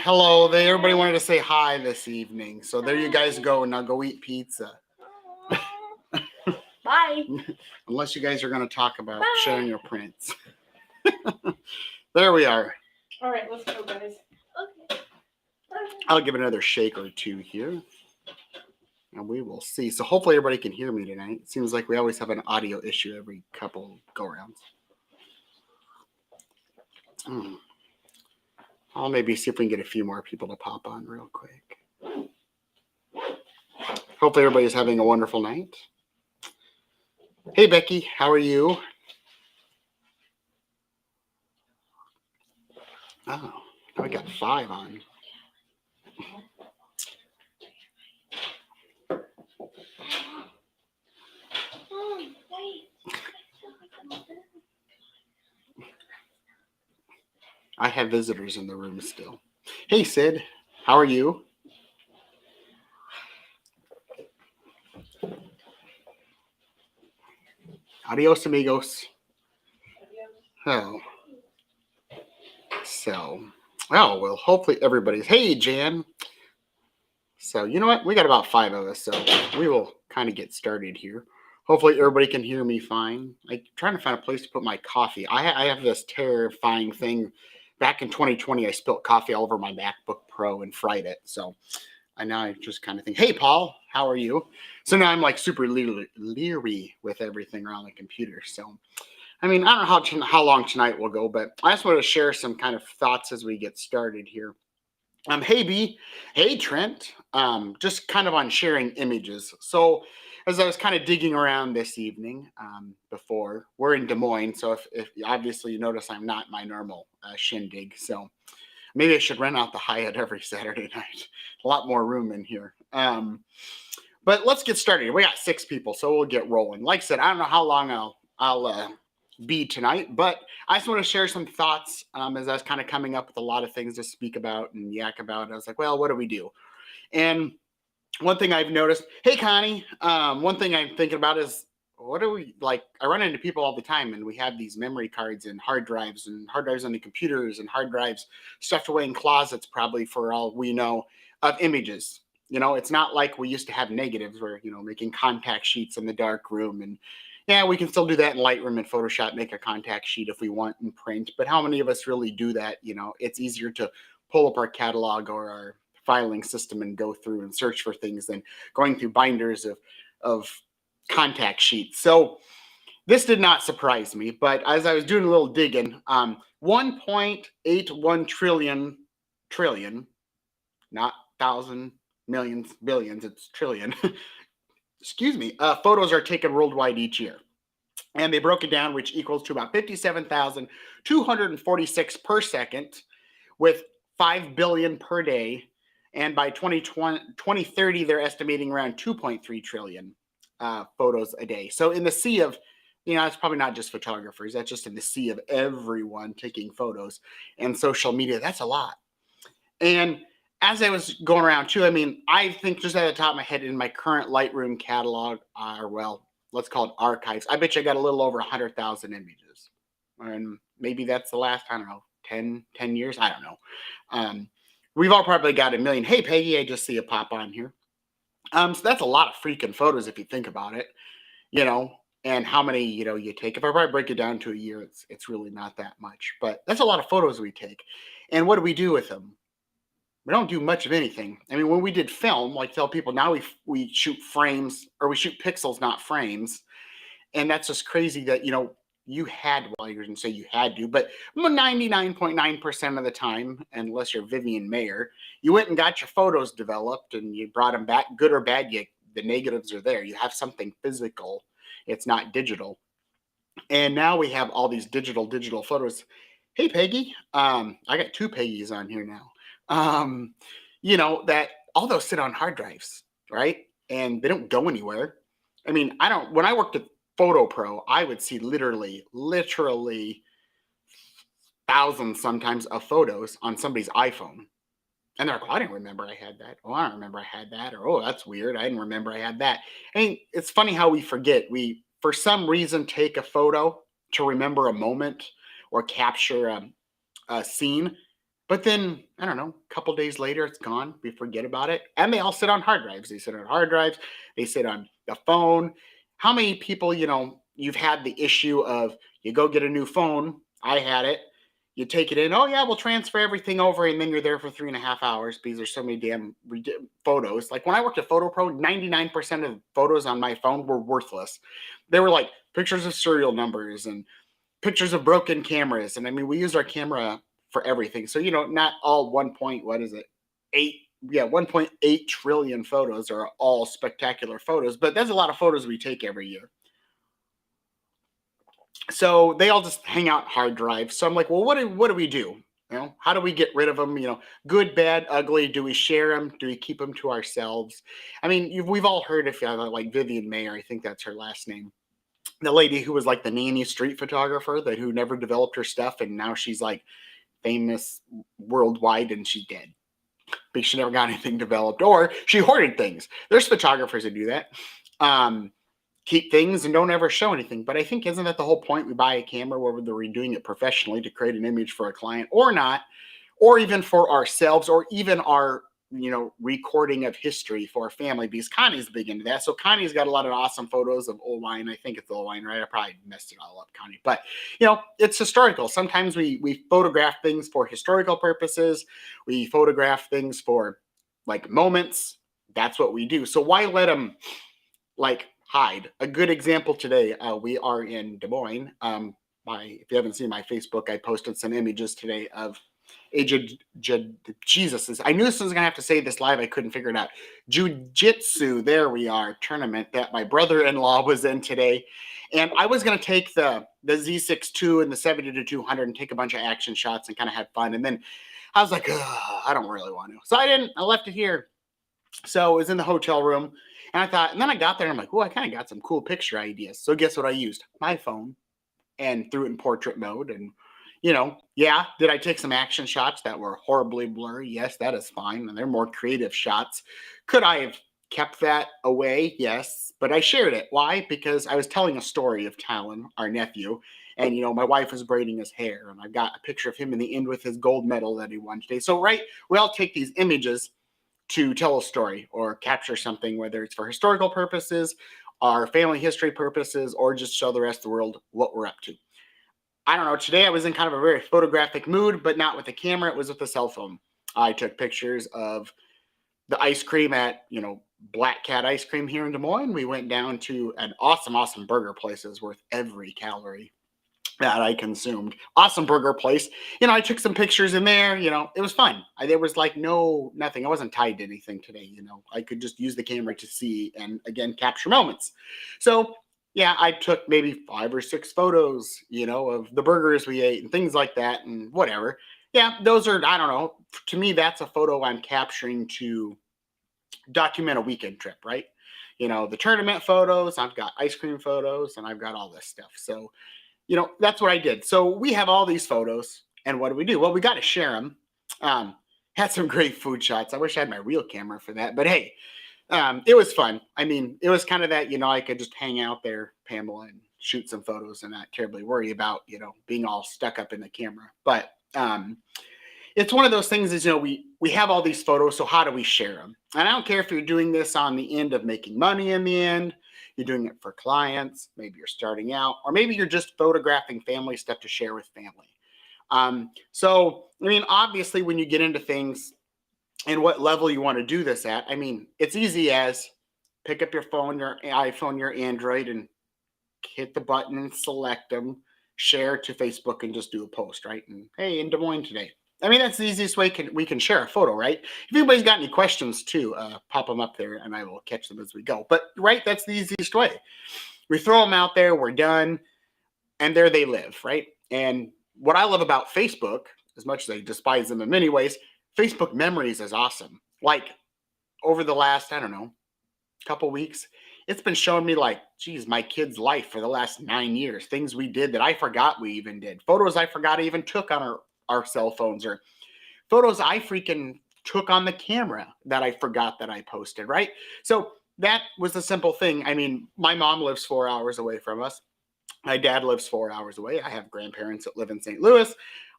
Hello, everybody wanted to say hi this evening. So there you guys go. Now go eat pizza. Bye. Unless you guys are going to talk about sharing your prints. There we are. All right, let's go, guys. Okay. I'll give it another shake or two here. And we will see. So hopefully everybody can hear me tonight. It seems like we always have an audio issue every couple go-rounds. I'll maybe see if we can get a few more people to pop on real quick. Hopefully everybody's having a wonderful night. Hey, Becky, how are you? Oh, we got 5 on. I have visitors in the room still. Hey, Sid, how are you? Adios, amigos. Oh. So, well, hopefully everybody's. Hey, Jan. So, you know what? We got about 5 of us, so we will kind of get started here. Hopefully everybody can hear me fine. I'm trying to find a place to put my coffee. I have this terrifying thing. Back in 2020, I spilled coffee all over my MacBook Pro and fried it. So I just kind of think, hey, Paul, how are you? So now I'm like super leery with everything around the computer. So, I mean, I don't know how long tonight will go, but I just want to share some kind of thoughts as we get started here. Hey, B. Hey, Trent. Just kind of on sharing images. So, as I was kind of digging around this evening, before we're in Des Moines, so if obviously you notice I'm not my normal shindig, so maybe I should rent out the Hyatt every Saturday night. A lot more room in here. But let's get started. We got 6 people, so we'll get rolling. Like I said, I don't know how long I'll be tonight, but I just want to share some thoughts as I was kind of coming up with a lot of things to speak about and yak about. I was like, well, what do we do? And one thing I've noticed, hey, Connie, one thing I'm thinking about is what do we like? I run into people all the time, and we have these memory cards and hard drives on the computers and hard drives stuffed away in closets, probably for all we know, of images. It's not like we used to have negatives where, making contact sheets in the dark room. And yeah, we can still do that in Lightroom and Photoshop, make a contact sheet if we want in print. But how many of us really do that? It's easier to pull up our catalog or our filing system and go through and search for things than going through binders of contact sheets. So this did not surprise me, but as I was doing a little digging, 1.81 trillion, not thousand, millions, billions, it's trillion, excuse me, photos are taken worldwide each year. And they broke it down, which equals to about 57,246 per second, with 5 billion per day. And by 2030, they're estimating around 2.3 trillion photos a day. So in the sea of, it's probably not just photographers, that's just in the sea of everyone taking photos and social media. That's a lot. And as I was going around too, I think just at the top of my head in my current Lightroom catalog let's call it archives. I bet you I got a little over 100,000 images. And maybe that's the last, I don't know, 10 years. I don't know. We've all probably got a million. Hey, Peggy, I just see a pop on here. So that's a lot of freaking photos if you think about it, and how many, you take. If I probably break it down to a year, it's really not that much. But that's a lot of photos we take. And what do we do with them? We don't do much of anything. When we did film, like tell people now we shoot frames, or we shoot pixels, not frames. And that's just crazy that, you had, well, you're going to say you had to, but 99.9% of the time, unless you're Vivian Mayer, you went and got your photos developed and you brought them back, good or bad, the negatives are there. You have something physical. It's not digital. And now we have all these digital photos. Hey, Peggy. I got 2 Peggy's on here now. That all those sit on hard drives, right? And they don't go anywhere. When I worked at Photo Pro, I would see literally thousands sometimes of photos on somebody's iPhone. And they're like, oh, I didn't remember I had that. Oh, I don't remember I had that. Or, oh, that's weird. I didn't remember I had that. It's funny how we forget. We, for some reason, take a photo to remember a moment or capture a scene. But then, I don't know, a couple days later, it's gone. We forget about it. And they all sit on hard drives. They sit on hard drives. They sit on the phone. How many people, you've had the issue of you go get a new phone. I had it. You take it in. Oh, yeah, we'll transfer everything over. And then you're there for 3.5 hours because there's so many damn photos. Like when I worked at PhotoPro, 99% of photos on my phone were worthless. They were like pictures of serial numbers and pictures of broken cameras. And I mean, we use our camera for everything. So, not all 1.8 trillion photos are all spectacular photos, but there's a lot of photos we take every year. So they all just hang out hard drives. So I'm like, well, what do we do? How do we get rid of them? Good, bad, ugly. Do we share them? Do we keep them to ourselves? I mean, we've all heard of like Vivian Mayer. I think that's her last name. The lady who was like the nanny street photographer who never developed her stuff. And now she's like famous worldwide and she's dead because she never got anything developed, or she hoarded things. There's photographers that do that. Keep things and don't ever show anything. But I think, isn't that the whole point? We buy a camera, whether we're doing it professionally to create an image for a client or not, or even for ourselves, or even our recording of history for our family, because Connie's big into that. So Connie's got a lot of awesome photos of Oline. I think it's Oline, right? I probably messed it all up, Connie. But, it's historical. Sometimes we photograph things for historical purposes. We photograph things for like moments. That's what we do. So why let them like hide? A good example today, we are in Des Moines. If you haven't seen my Facebook, I posted some images today of Jesus. I knew this was going to have to say this live. I couldn't figure it out. Jiu-Jitsu, there we are, tournament that my brother-in-law was in today. And I was going to take the Z6 II and the 70-200 and take a bunch of action shots and kind of have fun. And then I was like, I don't really want to. So I didn't. I left it here. So it was in the hotel room. And I thought, and then I got there and I'm like, I kind of got some cool picture ideas. So guess what I used? My phone, and threw it in portrait mode. And did I take some action shots that were horribly blurry? Yes, that is fine. And they're more creative shots. Could I have kept that away? Yes. But I shared it. Why? Because I was telling a story of Talon, our nephew. And, my wife was braiding his hair. And I've got a picture of him in the end with his gold medal that he won today. So, right, we all take these images to tell a story or capture something, whether it's for historical purposes, our family history purposes, or just show the rest of the world what we're up to. I don't know. Today I was in kind of a very photographic mood, but not with a camera. It was with a cell phone. I took pictures of the ice cream at, Black Cat Ice Cream here in Des Moines. We went down to an awesome burger place. It was worth every calorie that I consumed. Awesome burger place. I took some pictures in there. It was fun. There was like nothing. I wasn't tied to anything today. I could just use the camera to see and again capture moments. So yeah, I took maybe 5 or 6 photos, of the burgers we ate and things like that and whatever. Yeah, those are, I don't know. To me, that's a photo I'm capturing to document a weekend trip, right? The tournament photos, I've got ice cream photos, and I've got all this stuff. So, that's what I did. So we have all these photos, and what do? Well, we got to share them. Had some great food shots. I wish I had my real camera for that, but hey, it was fun. I mean, it was kind of that, I could just hang out there, Pamela, and shoot some photos and not terribly worry about, being all stuck up in the camera. But it's one of those things is, we have all these photos. So how do we share them? And I don't care if you're doing this on the end of making money in the end, you're doing it for clients, maybe you're starting out, or maybe you're just photographing family stuff to share with family. So, I mean, obviously when you get into things, and what level you want to do this at. I mean, it's easy as pick up your phone, your iPhone, your Android, and hit the button and select them, share to Facebook, and just do a post, right? And hey, in Des Moines today. I mean, that's the easiest way we can share a photo, right? If anybody's got any questions too, pop them up there and I will catch them as we go. But right, that's the easiest way. We throw them out there, we're done, and there they live, right? And what I love about Facebook, as much as I despise them in many ways, Facebook Memories is awesome. Like over the last, I don't know, couple weeks, it's been showing me like, geez, my kid's life for the last 9 years, things we did that I forgot we even did, photos I forgot I even took on our cell phones, or photos I freaking took on the camera that I forgot that I posted, right? So that was a simple thing. I mean, my mom lives 4 hours away from us. My dad lives 4 hours away. I have grandparents that live in St. Louis.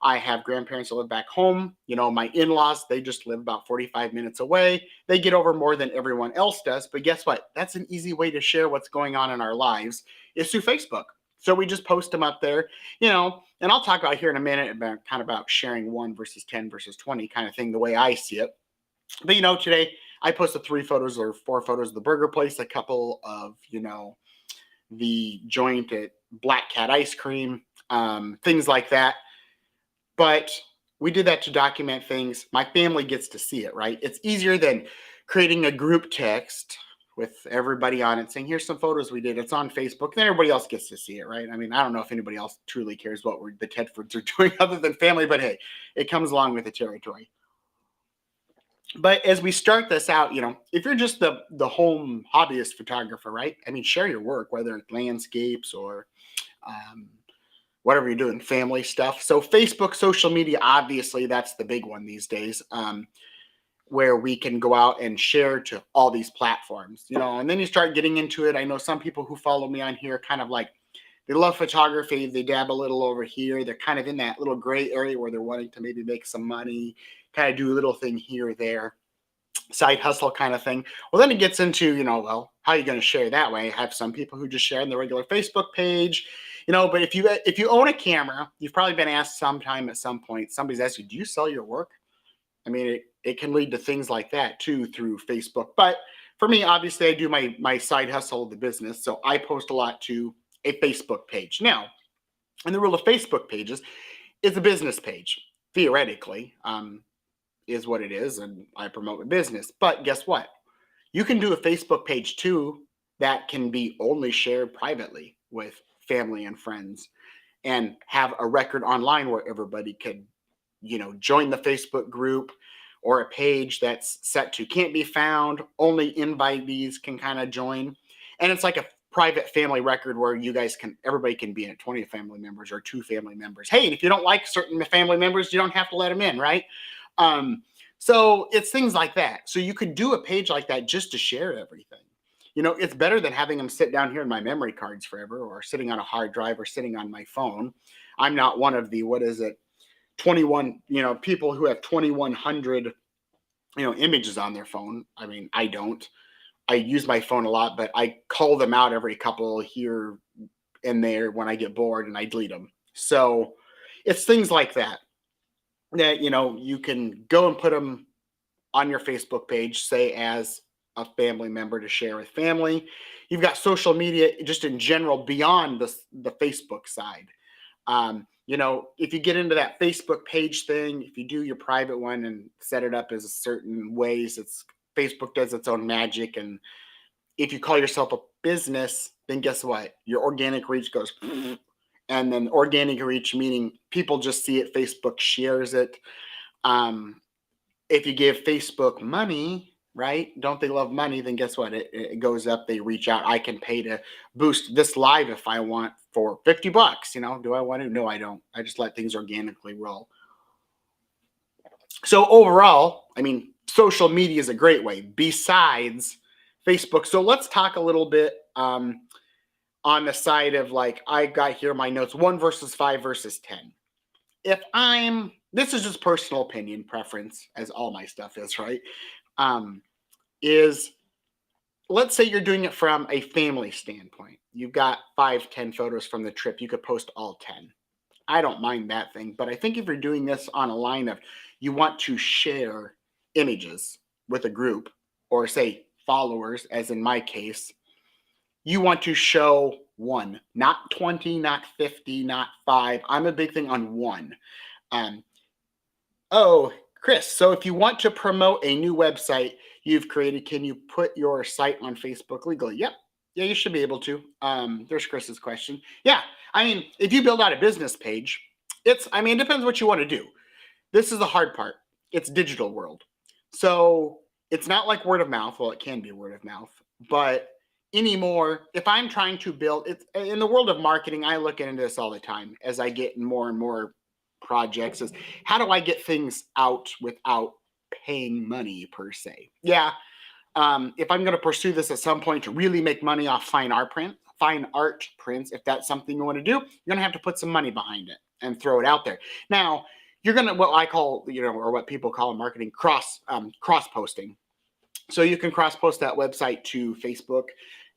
I have grandparents that live back home. You know, my in-laws, they just live about 45 minutes away. They get over more than everyone else does. But guess what? That's an easy way to share what's going on in our lives is through Facebook. So we just post them up there, you know, and I'll talk about here in a minute about kind of about sharing 1 versus 10 versus 20 kind of thing, the way I see it. But, you know, today I posted 3 photos or 4 photos of the burger place, a couple of, you know, the joint at Black Cat Ice Cream, things like that. But we did that to document things. My family gets to see it, right? It's easier than creating a group text with everybody on it saying, here's some photos we did. It's on Facebook. Then everybody else gets to see it, right? I mean, I don't know if anybody else truly cares what the Tedfords are doing other than family, but hey, it comes along with the territory. But as we start this out, you know, if you're just the home hobbyist photographer, right? I mean, share your work, whether it's landscapes or whatever you're doing, family stuff. So Facebook, social media, obviously, that's the big one these days, where we can go out and share to all these platforms, you know, and then you start getting into it. I know some people who follow me on here kind of like, they love photography. They dab a little over here. They're kind of in that little gray area where they're wanting to maybe make some money, kind of do a little thing here or there, side hustle kind of thing. Well, then it gets into, you know, well, how are you going to share that way? I have some people who just share on the regular Facebook page, you know, but if you own a camera, you've probably been asked sometime at some point, somebody's asked you, do you sell your work? I mean, it can lead to things like that too through Facebook. But for me, obviously, I do my side hustle of the business. So I post a lot to a Facebook page. Now, and the rule of Facebook pages is a business page, theoretically, is what it is. And I promote a business. But guess what? You can do a Facebook page too that can be only shared privately with family and friends and have a record online where everybody could, you know, join the Facebook group or a page that's set to can't be found, only invitees can kind of join. And it's like a private family record where you guys can, everybody can be in it, 20 family members or 2 family members. Hey, and if you don't like certain family members, you don't have to let them in, right? So it's things like that. So you could do a page like that just to share everything. You know, it's better than having them sit down here in my memory cards forever or sitting on a hard drive or sitting on my phone. I'm not one of the, 21, you know, people who have 2,100, you know, images on their phone. I mean, I don't. I use my phone a lot, but I call them out every couple here and there when I get bored and I delete them. So it's things like that, you know, you can go and put them on your Facebook page, say as a family member to share with family. You've got social media just in general beyond the Facebook side. You know, if you get into that Facebook page thing, if you do your private one and set it up as certain ways, it's Facebook does its own magic. And if you call yourself a business, then guess what? Your organic reach goes, and then organic reach meaning people just see it, Facebook shares it. If you give Facebook money, right? Don't they love money? Then guess what? It goes up. They reach out. I can pay to boost this live if I want for $50. You know, do I want to? No, I don't. I just let things organically roll. So overall, I mean, social media is a great way besides Facebook. So let's talk a little bit on the side of like, I got here my notes, 1 versus 5 versus 10. This is just personal opinion, preference, as all my stuff is, right? Is let's say you're doing it from a family standpoint. You've got 5, 10 photos from the trip. You could post all 10. I don't mind that thing. But I think if you're doing this on a line of you want to share images with a group or say followers, as in my case, you want to show 1, not 20, not 50, not 5. I'm a big thing on 1. Oh, Chris, so if you want to promote a new website you've created, can you put your site on Facebook legally? Yep. Yeah, you should be able to. There's Chris's question. Yeah. I mean, if you build out a business page, it depends what you want to do. This is the hard part. It's digital world. So it's not like word of mouth. Well, it can be word of mouth, but anymore, if I'm trying to build it in the world of marketing, I look into this all the time as I get more and more projects is how do I get things out without paying money per se? Yeah. If I'm going to pursue this at some point to really make money off fine art print, fine art prints, if that's something you want to do, you're going to have to put some money behind it and throw it out there. Now, you're going to, what I call, or what people call in marketing, cross posting. So you can cross post that website to Facebook,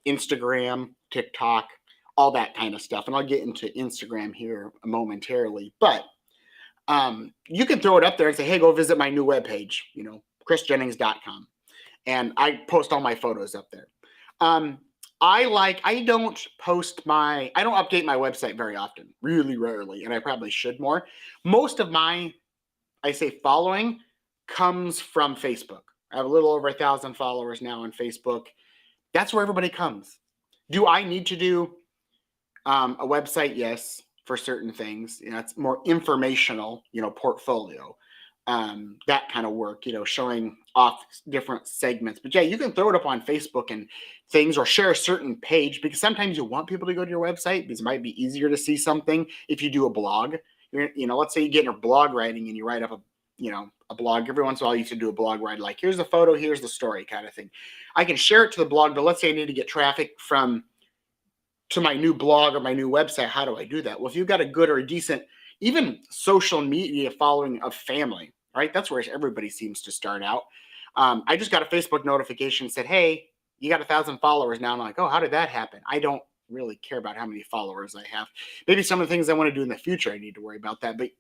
Instagram, TikTok, all that kind of stuff. And I'll get into Instagram here momentarily, but you can throw it up there and say, hey, go visit my new webpage, chrisjennings.com. And I post all my photos up there. I don't update my website very often, really rarely, and I probably should more. Most of my, following comes from Facebook. I have a little over 1,000 followers now on Facebook. That's where everybody comes. Do I need to do a website? Yes, for certain things. It's more informational, portfolio. That kind of work, showing off different segments. But yeah, you can throw it up on Facebook and things, or share a certain page, because sometimes you want people to go to your website because it might be easier to see something if you do a blog. Let's say you get into blog writing and you write up a blog. Every once in a while you should do a blog write, like, here's the photo, here's the story kind of thing. I can share it to the blog, but let's say I need to get traffic to my new blog or my new website. How do I do that? Well, if you've got a good or a decent, even social media following of family, right? That's where everybody seems to start out. I just got a Facebook notification said, hey, you got 1,000 followers now. And I'm like, oh, how did that happen? I don't really care about how many followers I have. Maybe some of the things I want to do in the future, I need to worry about that. But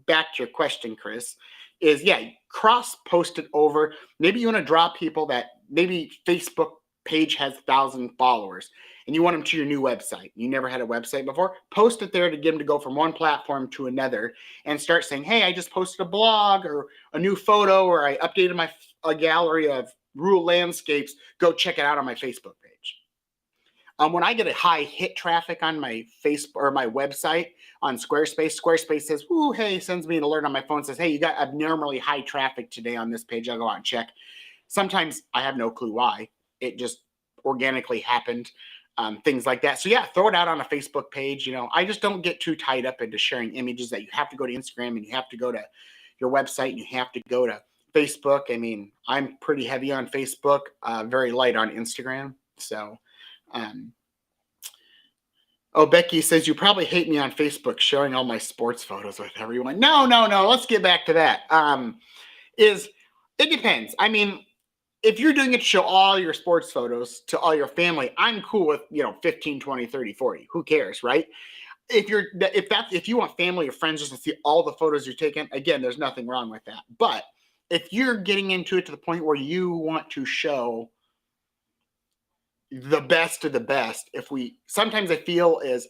back to your question, Chris, is cross post it over. Maybe you want to draw people that maybe Facebook page has 1,000 followers and you want them to your new website. You never had a website before. Post it there to get them to go from one platform to another and start saying, hey, I just posted a blog or a new photo, or I updated a gallery of rural landscapes. Go check it out on my Facebook page. When I get a high hit traffic on my Facebook or my website on Squarespace says, ooh, hey, sends me an alert on my phone, says, hey, you got abnormally high traffic today on this page. I'll go out and check. Sometimes I have no clue why. It just organically happened. Things like that. So yeah, throw it out on a Facebook page. I just don't get too tied up into sharing images that you have to go to Instagram and you have to go to your website and you have to go to Facebook. I mean, I'm pretty heavy on Facebook, very light on Instagram. So, Becky says, you probably hate me on Facebook sharing all my sports photos with everyone. No. Let's get back to that. It depends. I mean, if you're doing it to show all your sports photos to all your family, I'm cool with, 15, 20, 30, 40. Who cares, right? If you want family or friends just to see all the photos you're taking, again, there's nothing wrong with that. But if you're getting into it to the point where you want to show the best of the best, sometimes I feel is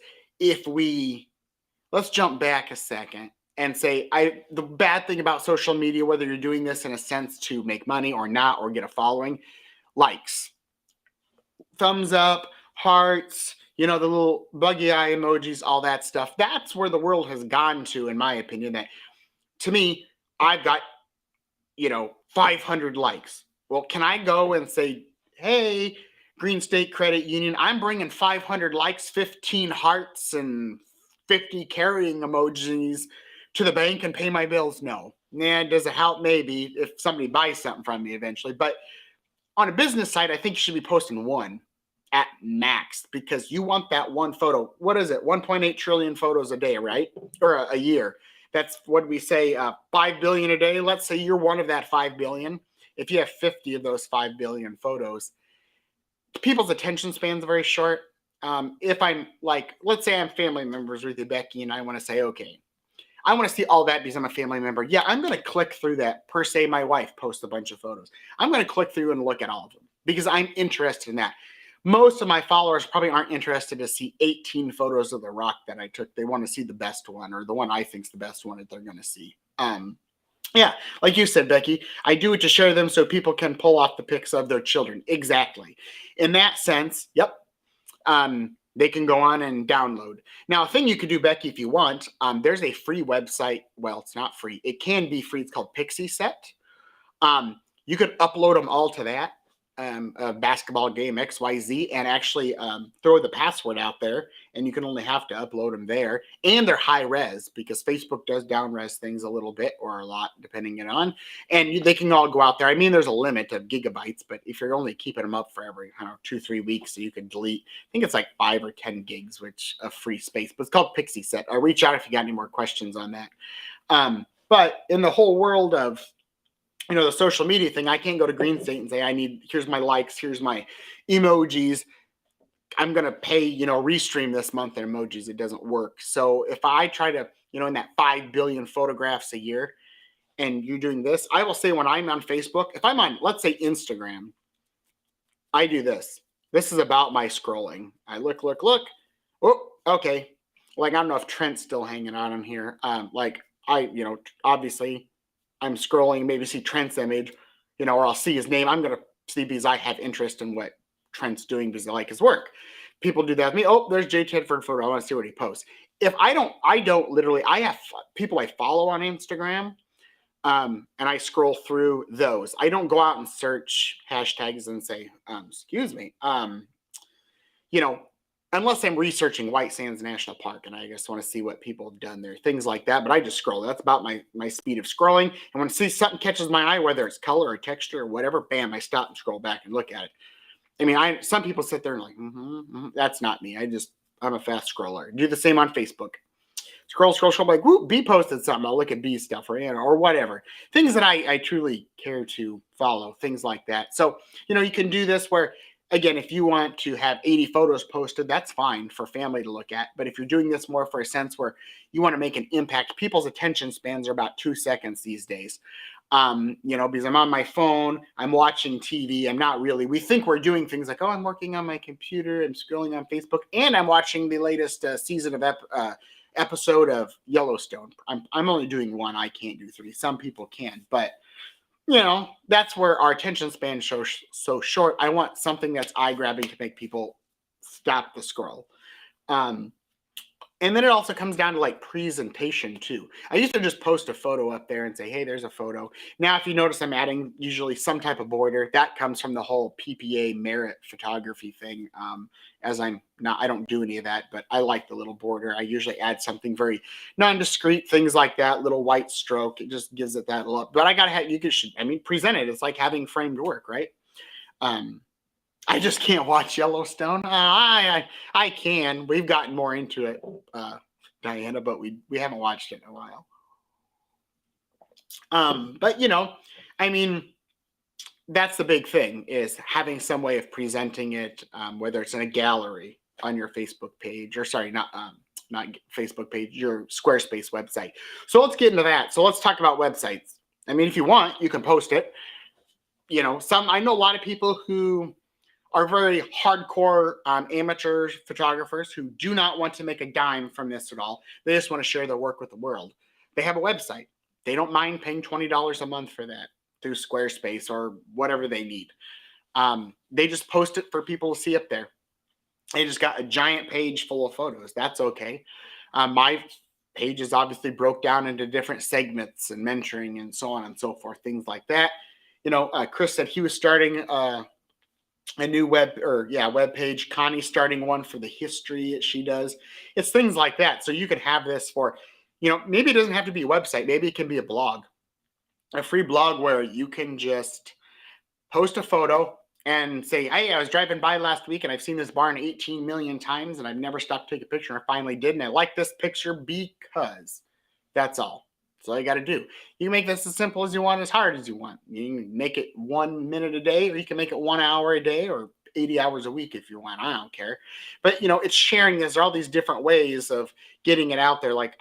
let's jump back a second and say, the bad thing about social media, whether you're doing this in a sense to make money or not, or get a following, likes, thumbs up, hearts, the little buggy eye emojis, all that stuff. That's where the world has gone to, in my opinion. That, to me, I've got, 500 likes. Well, can I go and say, hey, Green State Credit Union, I'm bringing 500 likes, 15 hearts, and 50 carrying emojis to the bank and pay my bills? No. Does it help? Maybe, if somebody buys something from me eventually. But on a business side, I think you should be posting one at max, because you want that one photo. What is it? 1.8 trillion photos a day, right? Or a year. That's what we say, 5 billion a day. Let's say you're one of that 5 billion. If you have 50 of those 5 billion photos, people's attention spans are very short. If I'm let's say I'm family members with you, Becky, and I want to say, okay, I want to see all that because I'm a family member. Yeah, I'm going to click through that. Per se, my wife posts a bunch of photos. I'm going to click through and look at all of them because I'm interested in that. Most of my followers probably aren't interested to see 18 photos of the rock that I took. They want to see the best one, or the one I think's the best one that they're going to see. Yeah, like you said, Becky, I do it to share them so people can pull off the pics of their children. Exactly. In that sense, yep. They can go on and download. Now, a thing you could do, Becky, if you want, there's a free website. Well, it's not free. It can be free. It's called Pixie Set. You could upload them all to that. a basketball game XYZ and actually throw the password out there, and you can only have to upload them there. And they're high res because Facebook does down res things a little bit or a lot depending on. And they can all go out there. I mean, there's a limit of gigabytes, but if you're only keeping them up for every 2-3 weeks, so you can delete. I think it's like 5 or 10 gigs, which of free space. But it's called PixieSet. I'll reach out if you got any more questions on that. But in the whole world of the social media thing, I can't go to Green State and say, here's my likes, here's my emojis. I'm going to pay, restream this month in emojis. It doesn't work. So if I try to, in that 5 billion photographs a year and you're doing this, I will say when I'm on Facebook, if I'm on, let's say Instagram, I do this. This is about my scrolling. I look. Oh, okay. Like, I don't know if Trent's still hanging out on here. Obviously I'm scrolling, maybe see Trent's image, or I'll see his name. I'm going to see because I have interest in what Trent's doing because I like his work. People do that with me. Oh, there's Jay Tedford photo. I want to see what he posts. If I don't literally, I have people I follow on Instagram, and I scroll through those. I don't go out and search hashtags and say, excuse me, unless I'm researching White Sands National Park and I just want to see what people have done there, things like that. But I just scroll. That's about my speed of scrolling. And when I see something catches my eye, whether it's color or texture or whatever, bam, I stop and scroll back and look at it. I mean, some people sit there and like, that's not me. I'm a fast scroller. Do the same on Facebook. Scroll, like, whoop, B posted something. I'll look at B stuff or whatever. Things that I truly care to follow, things like that. So, you can do this where, again, if you want to have 80 photos posted, that's fine for family to look at. But if you're doing this more for a sense where you want to make an impact, people's attention spans are about 2 seconds these days. Because I'm on my phone, I'm watching TV. We think we're doing things like, I'm working on my computer, I'm scrolling on Facebook, and I'm watching the latest season of episode of Yellowstone. I'm only doing one. I can't do 3. Some people can, but that's where our attention span is so short. I want something that's eye-grabbing to make people stop the scroll. And then it also comes down to like presentation too. I used to just post a photo up there and say, hey, there's a photo. Now, if you notice, I'm adding usually some type of border. That comes from the whole PPA merit photography thing. I don't do any of that, but I like the little border. I usually add something very non-discreet, things like that, little white stroke. It just gives it that look. But present it. It's like having framed work, right? I just can't watch Yellowstone. I can. We've gotten more into it, Diana, but we haven't watched it in a while. But that's the big thing, is having some way of presenting it, whether it's in a gallery on your Facebook page, or sorry, not Facebook page, your Squarespace website. So let's get into that. So let's talk about websites. I mean, if you want, you can post it. I know a lot of people who are very hardcore amateur photographers who do not want to make a dime from this at all. They just want to share their work with the world. They have a website. They don't mind paying $20 a month for that through Squarespace or whatever they need. They just post it for people to see up there. They just got a giant page full of photos. That's okay. My page is obviously broke down into different segments and mentoring and so on and so forth, things like that. Chris said he was starting a new web page. Connie's starting one for the history that she does. It's things like that. So you can have this for, maybe it doesn't have to be a website. Maybe it can be a blog, a free blog where you can just post a photo and say, hey, I was driving by last week and I've seen this barn 18 million times and I've never stopped to take a picture. And I finally did. And I like this picture because that's all. That's all you got to do. You can make this as simple as you want, as hard as you want. You can make it 1 minute a day, or you can make it 1 hour a day, or 80 hours a week if you want. I don't care. But, it's sharing. There's all these different ways of getting it out there. Like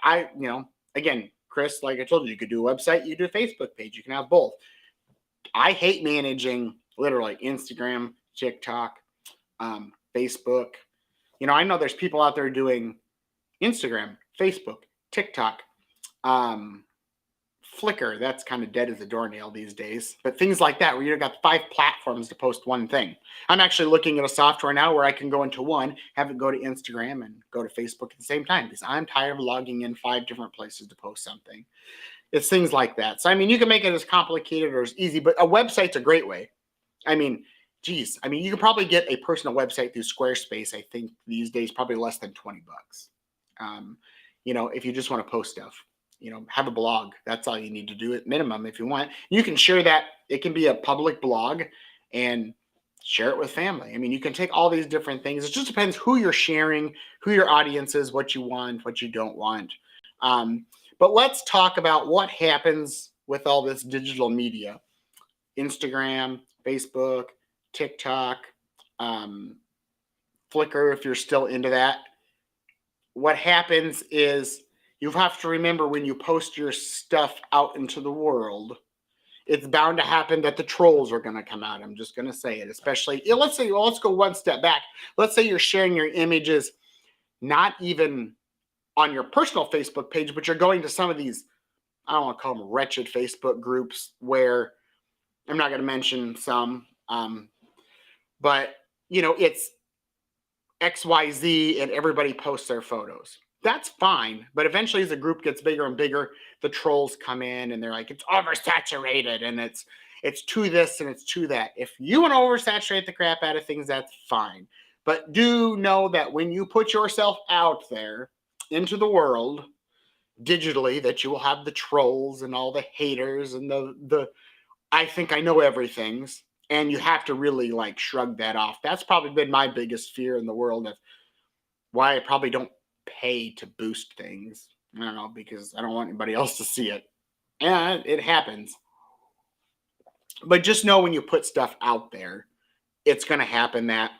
again, Chris, like I told you, you could do a website, you could do a Facebook page. You can have both. I hate managing literally Instagram, TikTok, Facebook. I know there's people out there doing Instagram, Facebook, TikTok, Flickr. That's kind of dead as a doornail these days. But things like that, where you've got 5 platforms to post one thing. I'm actually looking at a software now where I can go into one, have it go to Instagram and go to Facebook at the same time, because I'm tired of logging in 5 different places to post something. It's things like that. So, you can make it as complicated or as easy, but a website's a great way. geez, I mean, you can probably get a personal website through Squarespace. I think these days probably less than $20. Um, if you just want to post stuff, have a blog. That's all you need to do at minimum. If you want, you can share that. It can be a public blog and share it with family. I mean, you can take all these different things. It just depends who you're sharing, who your audience is, what you want, what you don't want. But let's talk about what happens with all this digital media. Instagram, Facebook, TikTok, Flickr, if you're still into that. What happens is you have to remember when you post your stuff out into the world, it's bound to happen that the trolls are going to come out. I'm just going to say it, especially, let's go one step back. Let's say you're sharing your images, not even on your personal Facebook page, but you're going to some of these, I don't want to call them wretched Facebook groups where I'm not going to mention some, but it's XYZ and everybody posts their photos. That's fine. But eventually as the group gets bigger and bigger, the trolls come in and they're like, it's oversaturated and it's to this and it's to that. If you want to oversaturate the crap out of things, that's fine. But do know that when you put yourself out there into the world digitally, that you will have the trolls and all the haters and the I think I know everything's. And you have to really shrug that off. That's probably been my biggest fear in the world of why I probably don't pay to boost things. I don't know, because I don't want anybody else to see it. And it happens. But just know when you put stuff out there, it's going to happen that,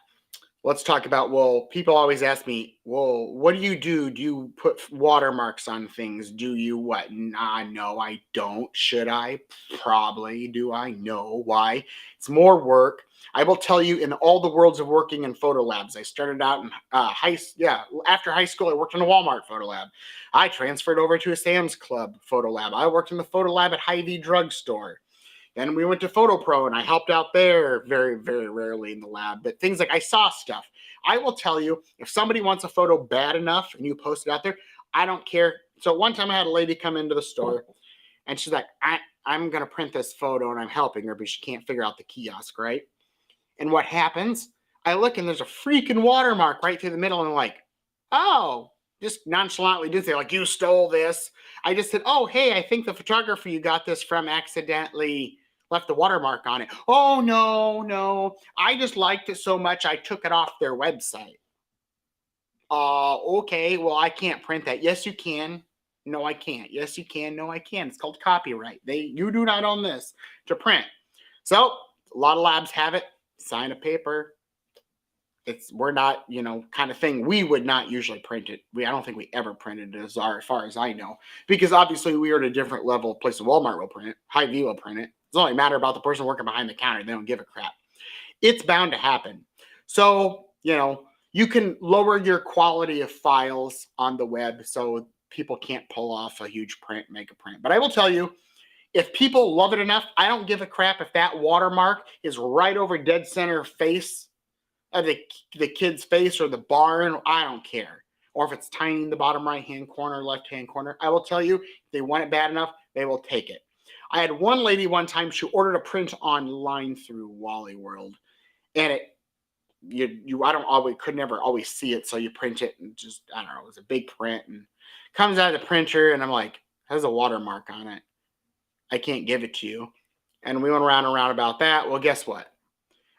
let's talk about, people always ask me, what do you do? Do you put watermarks on things? Do you what? Nah, no, I don't. Should I? Probably. Do I? No. Why? It's more work. I will tell you, in all the worlds of working in photo labs, I started out in after high school, I worked in a Walmart photo lab. I transferred over to a Sam's Club photo lab. I worked in the photo lab at Hy-Vee drugstore. Then we went to Photo Pro and I helped out there very, very rarely in the lab. But things like I saw stuff. I will tell you, if somebody wants a photo bad enough and you post it out there, I don't care. So one time I had a lady come into the store and she's like, I'm going to print this photo and I'm helping her, but she can't figure out the kiosk, right? And what happens? I look and there's a freaking watermark right through the middle and I'm like, oh, just nonchalantly did say, you stole this. I just said, oh, hey, I think the photographer you got this from accidentally left the watermark on it. Oh, no. I just liked it so much I took it off their website. Okay, well, I can't print that. Yes, you can. No, I can't. Yes, you can. No, I can. It's called copyright. You do not own this to print. So a lot of labs have it. Sign a paper. We're not, kind of thing. We would not usually print it. I don't think we ever printed it as far as I know, because obviously we are at a different level of place. Walmart will print it. Hy-Vee will print it. It's only a matter about the person working behind the counter. They don't give a crap. It's bound to happen. So, you can lower your quality of files on the web so people can't pull off a huge print, make a print. But I will tell you, if people love it enough, I don't give a crap if that watermark is right over dead center face of the kid's face or the barn. I don't care. Or if it's tiny in the bottom right-hand corner, left-hand corner. I will tell you, if they want it bad enough, they will take it. I had one lady one time, she ordered a print online through Wally World. And could never always see it. So you print it and just, I don't know, it was a big print and comes out of the printer and I'm like, has a watermark on it. I can't give it to you. And we went around and around about that. Well, guess what?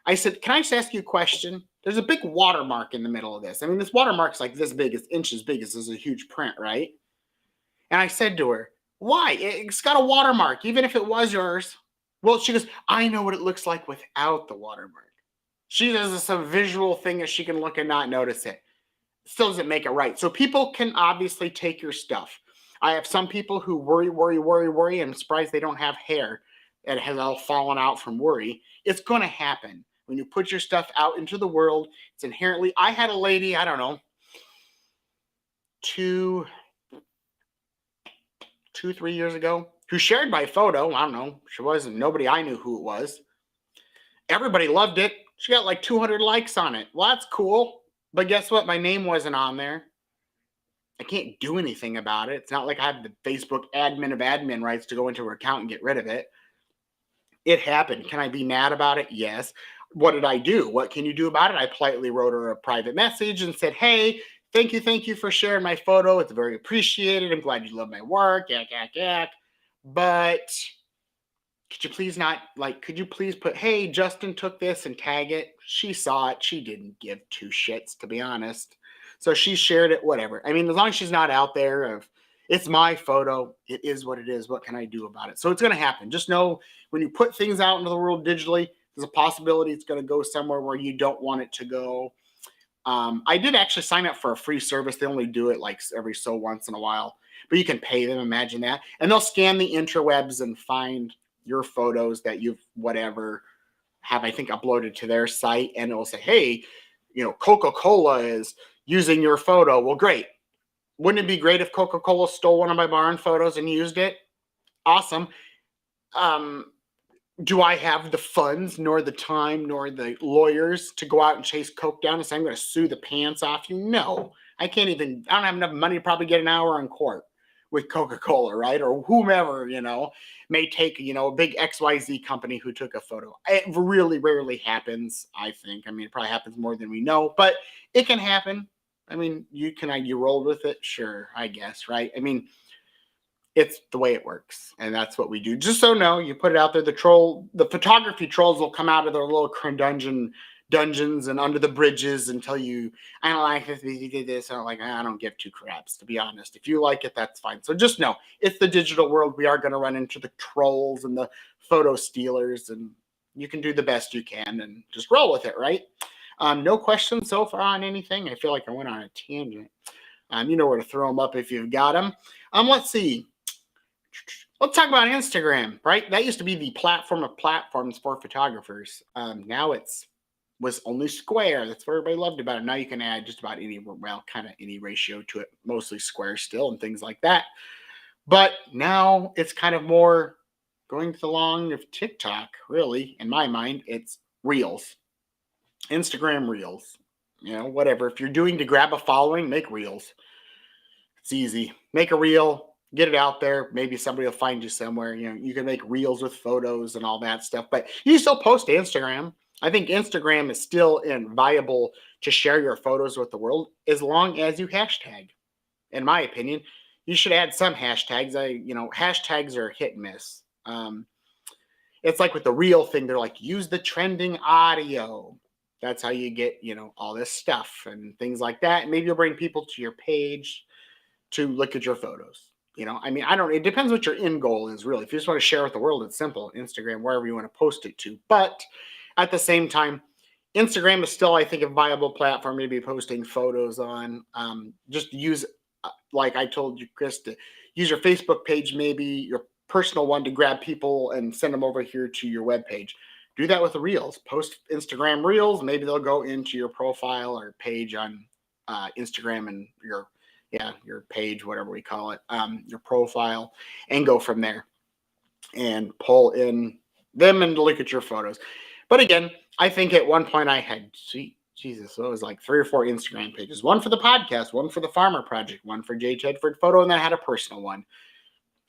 I said, can I just ask you a question? There's a big watermark in the middle of this. I mean, this watermark's like this big, it's inches big. This is a huge print, right? And I said to her, why? It's got a watermark, even if it was yours. Well, she goes, I know what it looks like without the watermark. She does this a visual thing that she can look and not notice it. Still doesn't make it right. So people can obviously take your stuff. I have some people who worry. I'm surprised they don't have hair that has all fallen out from worry. It's going to happen. When you put your stuff out into the world, it's inherently, I had a lady, I don't know, 3 years ago, who shared my photo. I don't know. She wasn't, nobody I knew who it was. Everybody loved it. She got like 200 likes on it. Well, that's cool. But guess what? My name wasn't on there. I can't do anything about it. It's not like I have the Facebook admin of admin rights to go into her account and get rid of it. It happened. Can I be mad about it? Yes. what did I do? What can you do about it? I politely wrote her a private message and said, hey, thank you for sharing my photo. It's very appreciated. I'm glad you love my work. Yak, yak, yak. But could you please not, like, could you please put, hey, Justin took this and tag it? She saw it. She didn't give two shits, to be honest. So she shared it, whatever. I mean, as long as she's not out there of, it's my photo, it is what it is. What can I do about it? So it's going to happen. Just know when you put things out into the world digitally, there's a possibility it's going to go somewhere where you don't want it to go. I did actually sign up for a free service. They only do it like every so once in a while, but you can pay them. Imagine that. And they'll scan the interwebs and find your photos that you've whatever have, I think, uploaded to their site. And it will say, hey, Coca-Cola is using your photo. Well, great. Wouldn't it be great if Coca-Cola stole one of my barn photos and used it? Awesome. Do I have the funds, nor the time, nor the lawyers to go out and chase Coke down and say, I'm going to sue the pants off you? No, I can't even, I don't have enough money to probably get an hour in court with Coca-Cola, right? Or whomever, may take, a big XYZ company who took a photo. It really rarely happens, I think. I mean, it probably happens more than we know, but it can happen. I mean, you roll with it? Sure, I guess, right? I mean, it's the way it works, and that's what we do. Just so you put it out there. The photography trolls will come out of their little dungeons and under the bridges and tell you, I don't like this, you did this. I'm like, I don't give two craps, to be honest. If you like it, that's fine. So just know, it's the digital world. We are going to run into the trolls and the photo stealers, and you can do the best you can and just roll with it, right? No questions so far on anything. I feel like I went on a tangent. You know where to throw them up if you've got them. Let's see. Let's talk about Instagram, right? That used to be the platform of platforms for photographers. Now was only square. That's what everybody loved about it. Now you can add just about kind of any ratio to it, mostly square still and things like that. But now it's kind of more going to the long of TikTok, really. In my mind, it's Reels. Instagram Reels. Whatever. If you're doing to grab a following, make Reels. It's easy. Make a Reel. Get it out there. Maybe somebody will find you somewhere. You can make reels with photos and all that stuff, but you still post to Instagram. I think Instagram is still viable to share your photos with the world as long as you hashtag. In my opinion, you should add some hashtags. Hashtags are hit and miss. It's like with the reel thing. They're like, use the trending audio. That's how you get, all this stuff and things like that. Maybe you'll bring people to your page to look at your photos. It depends what your end goal is, really. If you just want to share with the world, it's simple. Instagram, wherever you want to post it to. But at the same time, Instagram is still, I think, a viable platform to be posting photos on. Just use, like I told you, Chris, to use your Facebook page, maybe your personal one, to grab people and send them over here to your webpage. Do that with the Reels. Post Instagram Reels. Maybe they'll go into your profile or page on Instagram and your page, whatever we call it, your profile, and go from there and pull in them and look at your photos. But again, I think at one point I had, Jesus, so it was like 3 or 4 Instagram pages, one for the podcast, one for the Farmer Project, one for J. Tedford Photo, and then I had a personal one.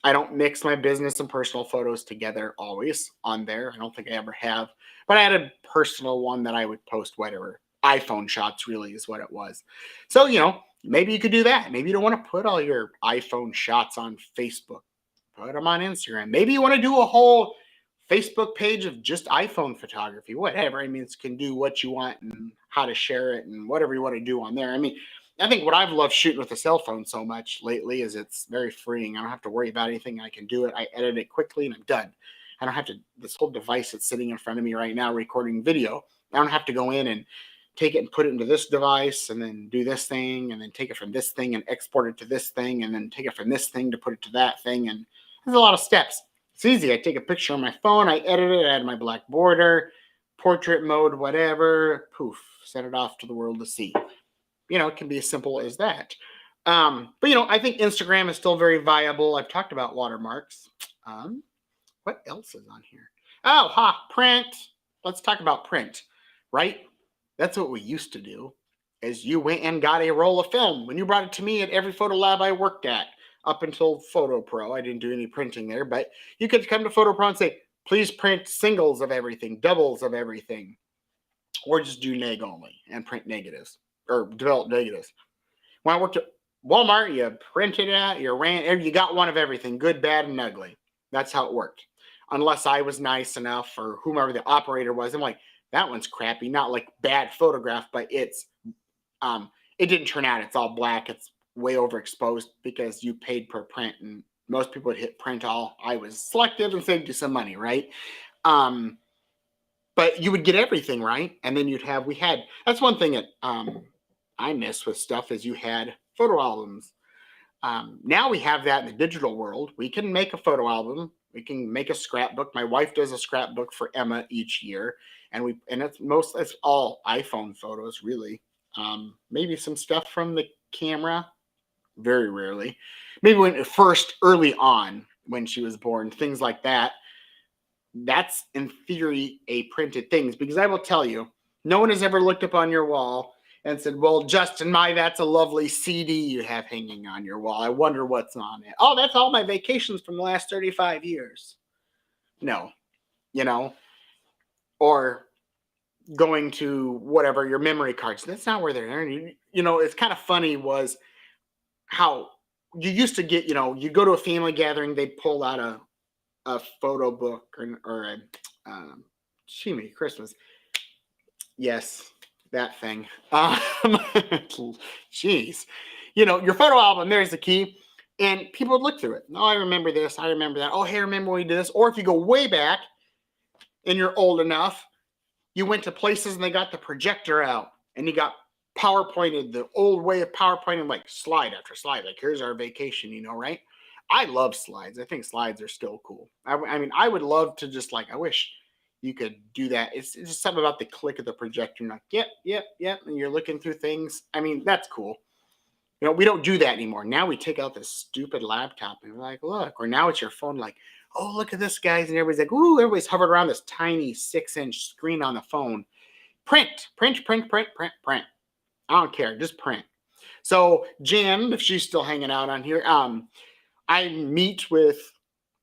I don't mix my business and personal photos together always on there. I don't think I ever have, but I had a personal one that I would post whatever. iPhone shots really is what it was. So, maybe you could do that. Maybe you don't want to put all your iPhone shots on Facebook. Put them on Instagram. Maybe you want to do a whole Facebook page of just iPhone photography, whatever. It can do what you want and how to share it and whatever you want to do on there. I think what I've loved shooting with a cell phone so much lately is it's very freeing. I don't have to worry about anything. I can do it. I edit it quickly and I'm done. I don't have to, this whole device that's sitting in front of me right now recording video, I don't have to go in and take it and put it into this device and then do this thing and then take it from this thing and export it to this thing and then take it from this thing to put it to that thing. And there's a lot of steps. It's easy. I take a picture on my phone, I edit it, add my black border, portrait mode, whatever, poof, send it off to the world to see. It can be as simple as that. But I think Instagram is still very viable. I've talked about watermarks. What else is on here? Print. Let's talk about print, right? That's what we used to do, is you went and got a roll of film. When you brought it to me at every photo lab I worked at, up until Photo Pro, I didn't do any printing there, but you could come to Photo Pro and say, please print singles of everything, doubles of everything. or just do neg only and print negatives or develop negatives. When I worked at Walmart, you printed it out, you got one of everything, good, bad, and ugly. That's how it worked. Unless I was nice enough or whomever the operator was. I'm like, that one's crappy, not like bad photograph, but it's it didn't turn out. It's all black. It's way overexposed because you paid per print, and most people would hit print all. I was selective and saved you some money, right? But you would get everything, right? And then that's one thing that I miss with stuff is you had photo albums. Now we have that in the digital world. We can make a photo album. We can make a scrapbook. My wife does a scrapbook for Emma each year, and it's all iPhone photos, really. Maybe some stuff from the camera, very rarely. Maybe early on when she was born, things like that. That's in theory a printed things, because I will tell you, no one has ever looked up on your wall and said, well, Justin, that's a lovely CD you have hanging on your wall. I wonder what's on it. Oh, that's all my vacations from the last 35 years. No, or going to whatever, your memory cards. That's not where they're. It's kind of funny was how you used to get, you go to a family gathering, they'd pull out a photo book or a Christmas. Yes, that thing. Jeez. Your photo album, there's the key. And people would look through it. Oh, I remember this. I remember that. Oh, hey, remember when we did this? Or if you go way back and you're old enough, you went to places and they got the projector out and you got PowerPointed, the old way of PowerPointing, like slide after slide. Like, here's our vacation, right? I love slides. I think slides are still cool. I mean, I would love to just I wish you could do that. It's just something about the click of the projector. You're like, yep. And you're looking through things. I mean, that's cool. We don't do that anymore. Now we take out this stupid laptop and we're like, look. Or now it's your phone like, oh, look at this, guys. And everybody's like, ooh, everybody's hovered around this tiny 6-inch screen on the phone. Print. I don't care. Just print. So Jan, if she's still hanging out on here, I meet with,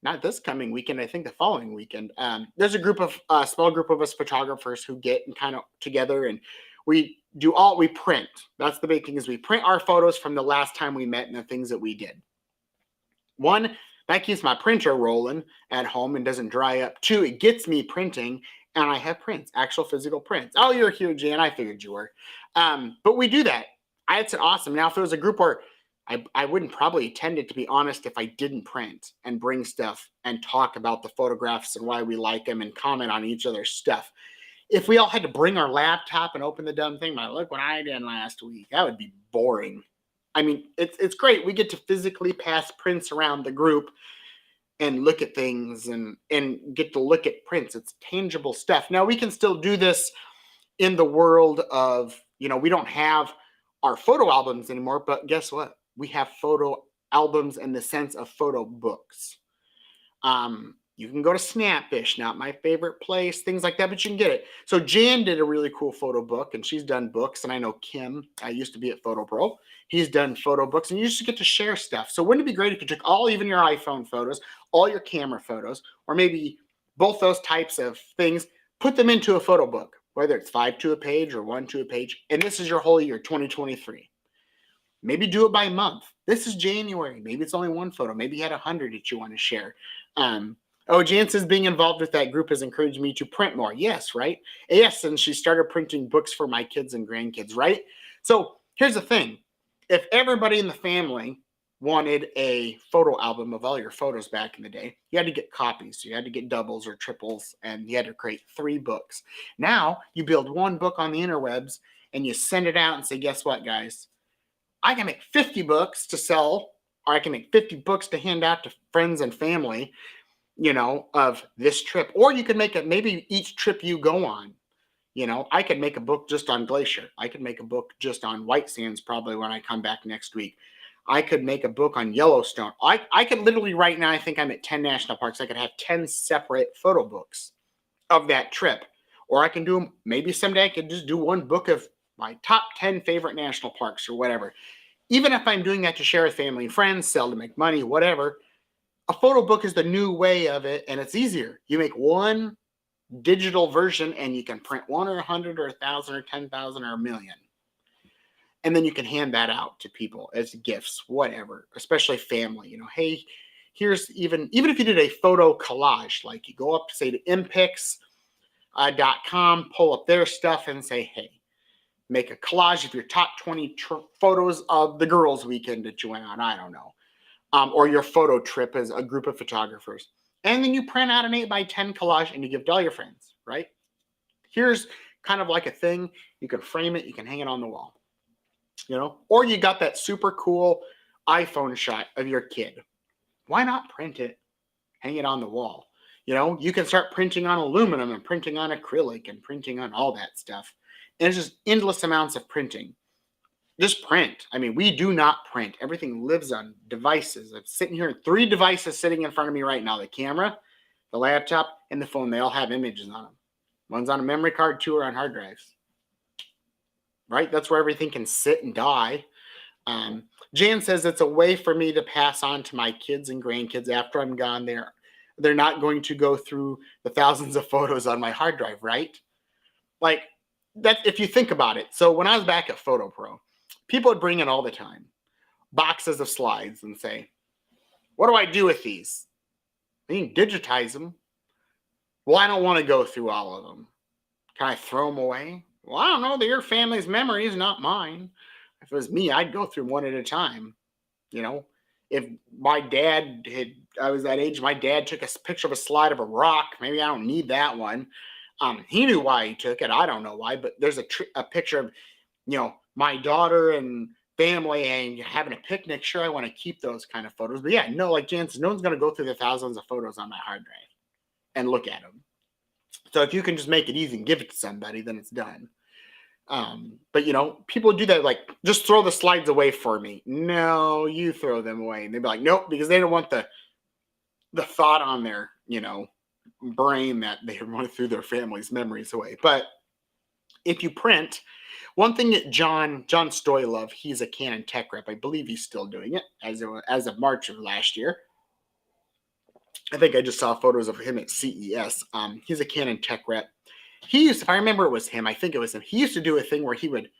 not this coming weekend, I think the following weekend. There's a small group of us photographers who get kind of together and we print. That's the big thing, is we print our photos from the last time we met and the things that we did. One, that keeps my printer rolling at home and doesn't dry up. Two, it gets me printing and I have prints, actual physical prints. Oh, you're here, Jan. I figured you were. But we do that. It's awesome. Now, if there was a group where I wouldn't probably attend it, to be honest, if I didn't print and bring stuff and talk about the photographs and why we like them and comment on each other's stuff. If we all had to bring our laptop and open the dumb thing, look what I did last week, that would be boring. I mean, it's great. We get to physically pass prints around the group and look at things and get to look at prints. It's tangible stuff. Now, we can still do this in the world of, we don't have our photo albums anymore, but guess what? We have photo albums in the sense of photo books. You can go to Snapfish, not my favorite place, things like that, but you can get it. So Jan did a really cool photo book, and she's done books. And I know Kim, I used to be at Photo Pro. He's done photo books, and you just get to share stuff. So wouldn't it be great if you took even your iPhone photos, all your camera photos, or maybe both those types of things, put them into a photo book, whether it's 5 to a page or 1 to a page. And this is your whole year, 2023. Maybe do it by month. This is January. Maybe it's only one photo. Maybe you had 100 that you want to share. Jan says being involved with that group has encouraged me to print more. Yes, right? Yes, and she started printing books for my kids and grandkids, right? So here's the thing. If everybody in the family wanted a photo album of all your photos back in the day, you had to get copies. You had to get doubles or triples, and you had to create 3 books. Now you build one book on the interwebs, and you send it out and say, guess what, guys? I can make 50 books to sell, or I can make 50 books to hand out to friends and family, of this trip. Or you could make it, maybe each trip you go on, I could make a book just on Glacier. I could make a book just on White Sands probably when I come back next week. I could make a book on Yellowstone. I could literally right now, I think I'm at 10 national parks. I could have 10 separate photo books of that trip. Or I can do them, maybe someday I could just do one book of my top 10 favorite national parks or whatever. Even if I'm doing that to share with family and friends, sell to make money, whatever, a photo book is the new way of it, and it's easier. You make one digital version, and you can print 1 or 100 or 1,000 or 10,000 or 1,000,000. And then you can hand that out to people as gifts, whatever, especially family. Hey, here's even if you did a photo collage, like you go up, say, to impix.com, pull up their stuff and say, hey, make a collage of your top 20 photos of the girls' weekend that you went on. I don't know. Or your photo trip as a group of photographers. And then you print out an 8x10 collage and you give to all your friends, right? Here's kind of like a thing. You can frame it. You can hang it on the wall. Or you got that super cool iPhone shot of your kid. Why not print it, hang it on the wall? You can start printing on aluminum and printing on acrylic and printing on all that stuff. And it's just endless amounts of printing. Just print. I mean, we do not print. Everything lives on devices. I'm sitting here, 3 devices sitting in front of me right now. The camera, the laptop, and the phone. They all have images on them. One's on a memory card, 2 are on hard drives. Right? That's where everything can sit and die. Jan says it's a way for me to pass on to my kids and grandkids after I'm gone. They're not going to go through the thousands of photos on my hard drive, right? Like, that, if you think about it. So when I was back at Photo Pro, people would bring in all the time boxes of slides and say, what do I do with these? You can digitize them. Well, I don't want to go through all of them. Can I throw them away? Well, I don't know. They're your family's memories, not mine. If it was me, I'd go through one at a time. If my dad I was that age, my dad took a picture of a slide of a rock. Maybe I don't need that one. He knew why he took it. I don't know why, but there's a picture of, my daughter and family and having a picnic. Sure, I want to keep those kind of photos. But yeah, no, like Jan said, no one's going to go through the thousands of photos on my hard drive and look at them. So if you can just make it easy and give it to somebody, then it's done. But people do that, like, just throw the slides away for me. No, you throw them away. And they'd be like, nope, because they don't want the thought on their, brain that they run through their family's memories away. But if you print, one thing that John Stoylove, he's a Canon tech rep. I believe he's still doing it as of March of last year. I think I just saw photos of him at CES. He's a Canon tech rep. He used, if I remember it was him, I think it was him. He used to do a thing where he would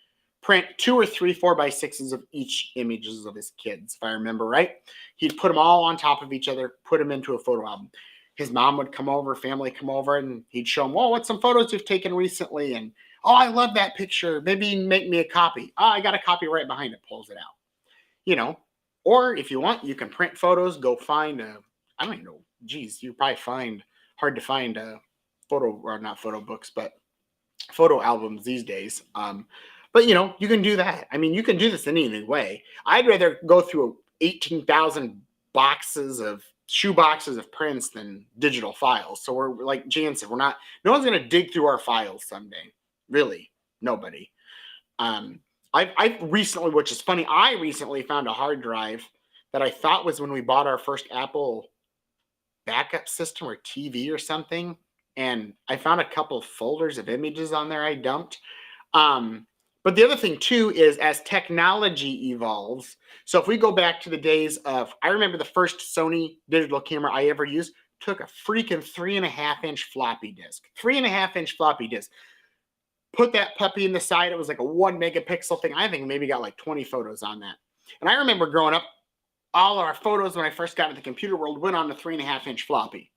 print 2 or 3 4x6s of each images of his kids, if I remember right. He'd put them all on top of each other, put them into a photo album. His mom would come over, family come over, and he'd show them, well, what's some photos you've taken recently? And, oh, I love that picture. Maybe make me a copy. Oh, I got a copy right behind it. Pulls it out. Or if you want, you can print photos, go find I don't even know. Geez, you probably hard to find not photo books, but photo albums these days. But you can do that. I mean, you can do this in any way. I'd rather go through 18,000 shoe boxes of prints than digital files. So we're, like Jan said, no one's going to dig through our files someday. Really, nobody. I recently, which is funny, I recently found a hard drive that I thought was when we bought our first Apple backup system or TV or something. And I found a couple folders of images on there I dumped. But the other thing, too, is as technology evolves, so if we go back to the days of, I remember the first Sony digital camera I ever used took a freaking 3.5-inch floppy disk. 3.5-inch floppy disk. Put that puppy in the side. It was like a 1 megapixel thing. I think maybe got like 20 photos on that. And I remember growing up, all our photos when I first got into the computer world went on the 3.5-inch floppy.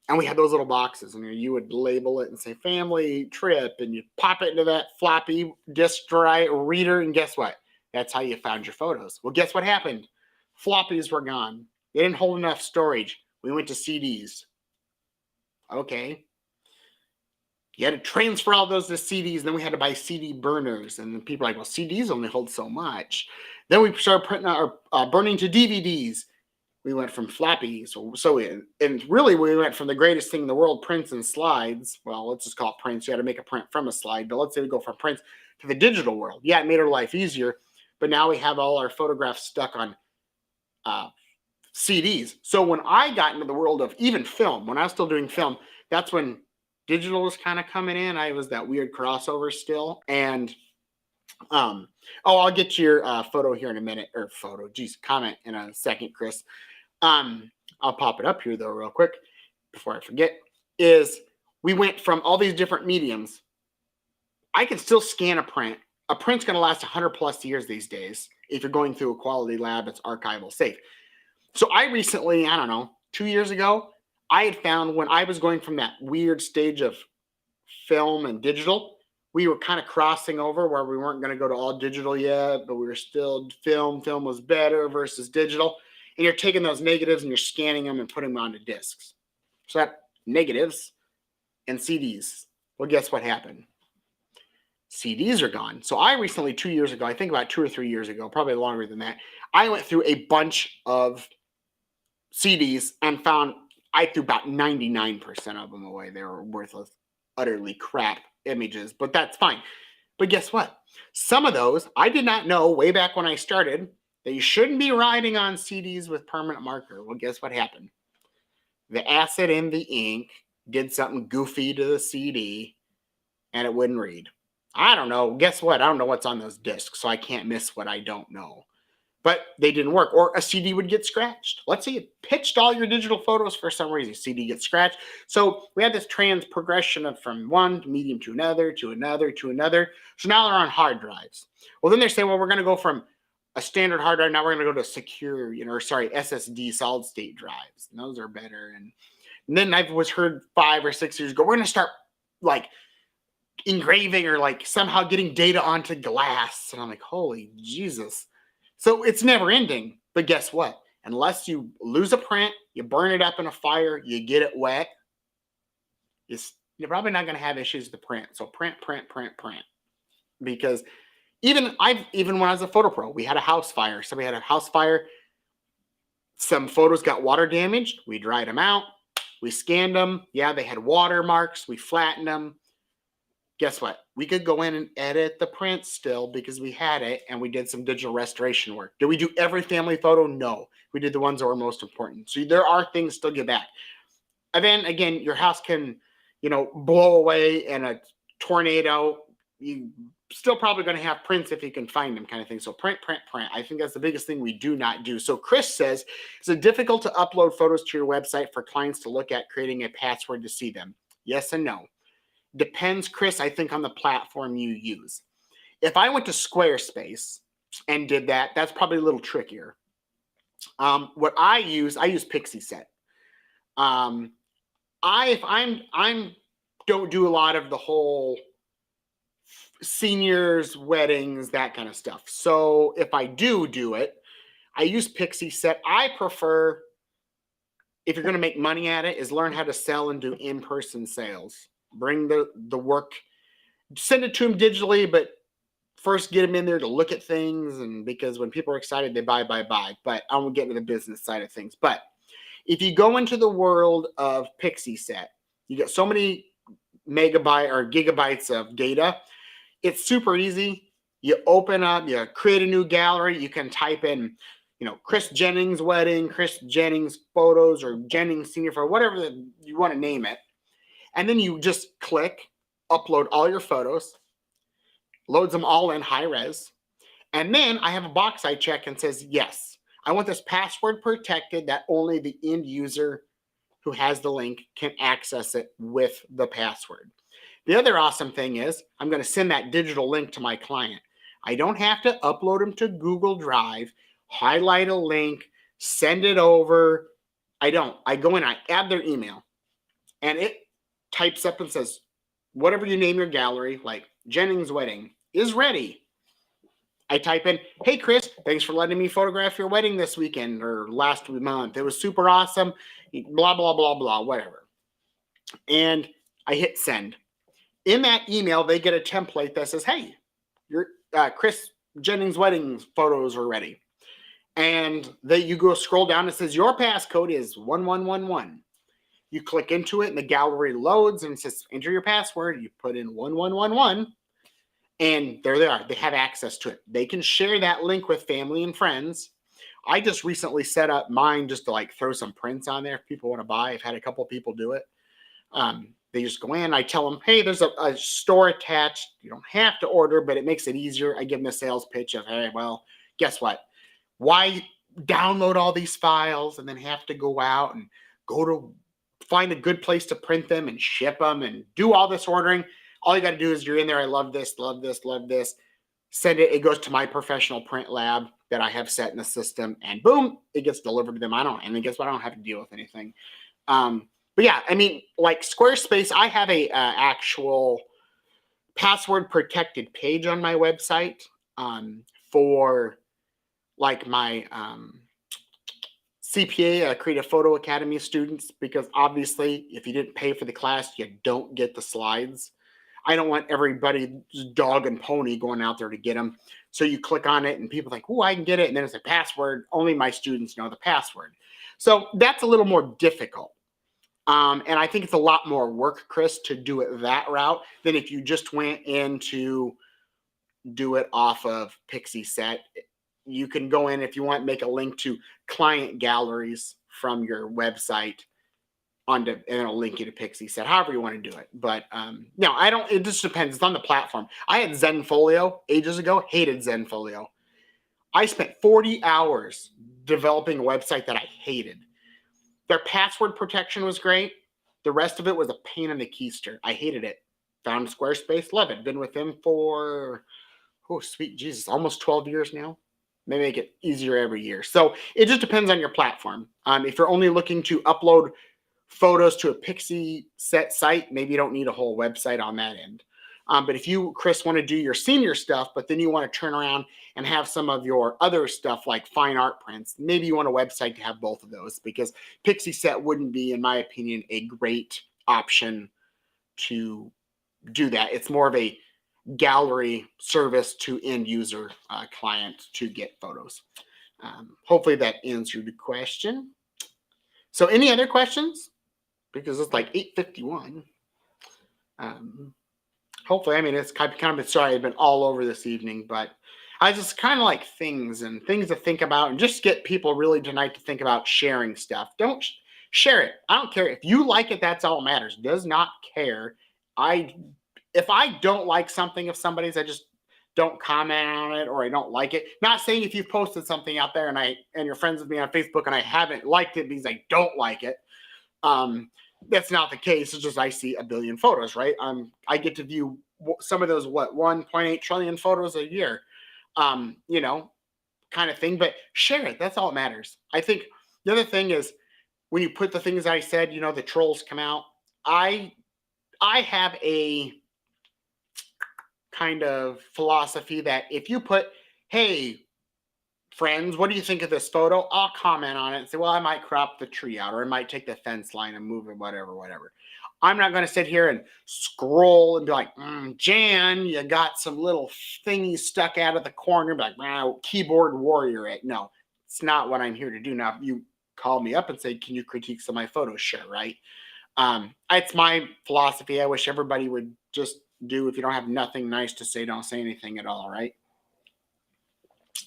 And we had those little boxes, and you would label it and say family trip, and you pop it into that floppy disk drive reader, and guess what? That's how you found your photos. Well, guess what happened? Floppies were gone. They didn't hold enough storage. We went to CDs. Okay. You had to transfer all those to CDs, and then we had to buy CD burners, and then people were like, well, CDs only hold so much. Then we started burning to DVDs. We went from floppies, and really we went from the greatest thing in the world, prints and slides. Well, let's just call it prints. You had to make a print from a slide, but let's say we go from prints to the digital world. Yeah, it made our life easier, but now we have all our photographs stuck on CDs. So when I got into the world of even film, when I was still doing film, that's when digital was kind of coming in. I was that weird crossover still, and I'll get to your photo here in a minute, or comment in a second, Chris. I'll pop it up here though real quick before I forget, is we went from all these different mediums. I can still scan a print. A print's going to last 100 plus years these days. If you're going through a quality lab, it's archival safe. So I recently, I don't know, 2 years ago, I had found when I was going from that weird stage of film and digital, we were kind of crossing over where we weren't going to go to all digital yet, but we were still film. Film was better versus digital. And you're taking those negatives and you're scanning them and putting them onto discs. So that negatives and CDs. Well, guess what happened? CDs are gone. So I recently, 2 years ago, I think about 2 or 3 years ago, probably longer than that, I went through a bunch of CDs and found I threw about 99% of them away. They were worthless, utterly crap images, but that's fine. But guess what? Some of those, I did not know way back when I started that you shouldn't be writing on CDs with permanent marker. Well, guess what happened? The acid in the ink did something goofy to the CD and it wouldn't read. I don't know. Guess what? I don't know what's on those discs, so I can't miss what I don't know. But they didn't work. Or a CD would get scratched. Let's say you pitched all your digital photos for some reason. CD gets scratched. So we had this trans progression of from one medium to another, to another, to another. So now they're on hard drives. Well, then they say, well, we're going to go from a standard hard drive. Now we're going to go to secure, SSD solid state drives. And those are better. And then I was heard 5 or 6 years ago, we're going to start like engraving or like somehow getting data onto glass. And I'm like, holy Jesus. So it's never ending. But guess what? Unless you lose a print, you burn it up in a fire, you get it wet, you're probably not going to have issues with the print. So print. Because even when I was a photo pro, we had a house fire. Somebody had a house fire. Some photos got water damaged. We dried them out. We scanned them. Yeah, they had watermarks. We flattened them. Guess what? We could go in and edit the print still because we had it and we did some digital restoration work. Did we do every family photo? No. We did the ones that were most important. So there are things still get back. And then again, your house can, blow away in a tornado. You still probably going to have prints if you can find them, kind of thing. So print. I think that's the biggest thing we do not do. So Chris says, is it difficult to upload photos to your website for clients to look at, creating a password to see them? Yes and no. Depends, Chris, I think, on the platform you use. If I went to Squarespace and did that, that's probably a little trickier. What I use Pixieset. If I'm don't do a lot of the whole seniors, weddings, that kind of stuff. So if I do it, I use Pixieset. I prefer, if you're going to make money at it, is learn how to sell and do in-person sales. Bring the work, send it to them digitally, but first get them in there to look at things. And because when people are excited, they buy. But I won't get into the business side of things. But if you go into the world of Pixieset, you get so many megabyte or gigabytes of data. It's super easy. You open up, you create a new gallery. You can type in, Chris Jennings wedding, Chris Jennings photos, or Jennings senior photo, whatever you want to name it. And then you just click, upload all your photos, loads them all in high res. And then I have a box I check and says, yes, I want this password protected that only the end user who has the link can access it with the password. The other awesome thing is I'm going to send that digital link to my client. I don't have to upload them to Google Drive, highlight a link, send it over. I don't. I go in, I add their email, and it types up and says, whatever you name your gallery, like Jennings Wedding, is ready. I type in, hey, Chris, thanks for letting me photograph your wedding this weekend or last month. It was super awesome, blah, blah, blah, blah, whatever. And I hit send. In that email, they get a template that says, hey, your Chris Jennings wedding photos are ready. And you go scroll down, it says your passcode is 1111. You click into it and the gallery loads and it says, enter your password. You put in 1111 and there they are. They have access to it. They can share that link with family and friends. I just recently set up mine just to throw some prints on there if people want to buy. I've had a couple of people do it. They just go in. I tell them, hey, there's a store attached. You don't have to order, but it makes it easier. I give them a sales pitch of, hey, well, guess what? Why download all these files and then have to go out and go to find a good place to print them and ship them and do all this ordering. All you got to do is you're in there. I love this, love this, love this. Send it. It goes to my professional print lab that I have set in the system, and boom, it gets delivered to them. And then guess what? I don't have to deal with anything. But yeah, I mean, like Squarespace, I have a actual password protected page on my website for like my CPA, Creative Photo Academy students, because obviously if you didn't pay for the class, you don't get the slides. I don't want everybody's dog and pony going out there to get them. So you click on it and people think, oh, I can get it. And then it's a password. Only my students know the password. So that's a little more difficult. And I think it's a lot more work, Chris, to do it that route than if you just went in to do it off of Pixieset. You can go in if you want, make a link to client galleries from your website and it'll link you to Pixieset, however you want to do it. But no, I don't, it just depends. It's on the platform. I had Zenfolio ages ago, hated Zenfolio. I spent 40 hours developing a website that I hated. Their password protection was great. The rest of it was a pain in the keister. I hated it. Found Squarespace, love it. Been with them for, oh, sweet Jesus, almost 12 years now. They make it easier every year. So it just depends on your platform. If you're only looking to upload photos to a Pixieset site, maybe you don't need a whole website on that end. But if you, Chris, want to do your senior stuff, but then you want to turn around and have some of your other stuff like fine art prints, maybe you want a website to have both of those, because Pixieset wouldn't be, in my opinion, a great option to do that. It's more of a gallery service to end user client to get photos. Hopefully that answered the question. So any other questions? Because it's like 8:51. Hopefully, I mean, it's kind of been, sorry, I've been all over this evening, but I just kind of like things to think about, and just get people really tonight to think about sharing stuff. Don't share it. I don't care. If you like it, that's all that matters. Does not care. If I don't like something of somebody's, I just don't comment on it, or I don't like it. Not saying if you've posted something out there and you're friends with me on Facebook and I haven't liked it because I don't like it. That's not the case. It's just I see a billion photos, right? I get to view some of those 1.8 trillion photos a year, kind of thing. But share it. That's all that matters. I think the other thing is when you put the things I said, the trolls come out. I have a kind of philosophy that if you put, hey, friends, what do you think of this photo? I'll comment on it and say, well, I might crop the tree out, or I might take the fence line and move it, whatever. I'm not going to sit here and scroll and be like, Jan, you got some little thingy stuck out of the corner. Be like, wow, keyboard warrior it. No, it's not what I'm here to do. Now, if you call me up and say, can you critique some of my photos? Sure, right? It's my philosophy. I wish everybody would just do, if you don't have nothing nice to say, don't say anything at all, right?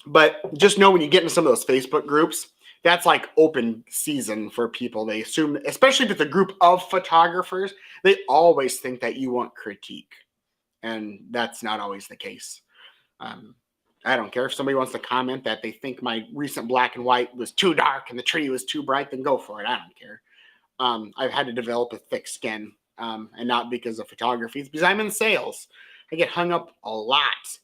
But just know when you get into some of those Facebook groups, that's like open season for people. They assume, especially if it's a group of photographers, they always think that you want critique. And that's not always the case. I don't care if somebody wants to comment that they think my recent black and white was too dark and the tree was too bright, then go for it. I don't care. I've had to develop a thick skin, and not because of photography. It's because I'm in sales. I get hung up a lot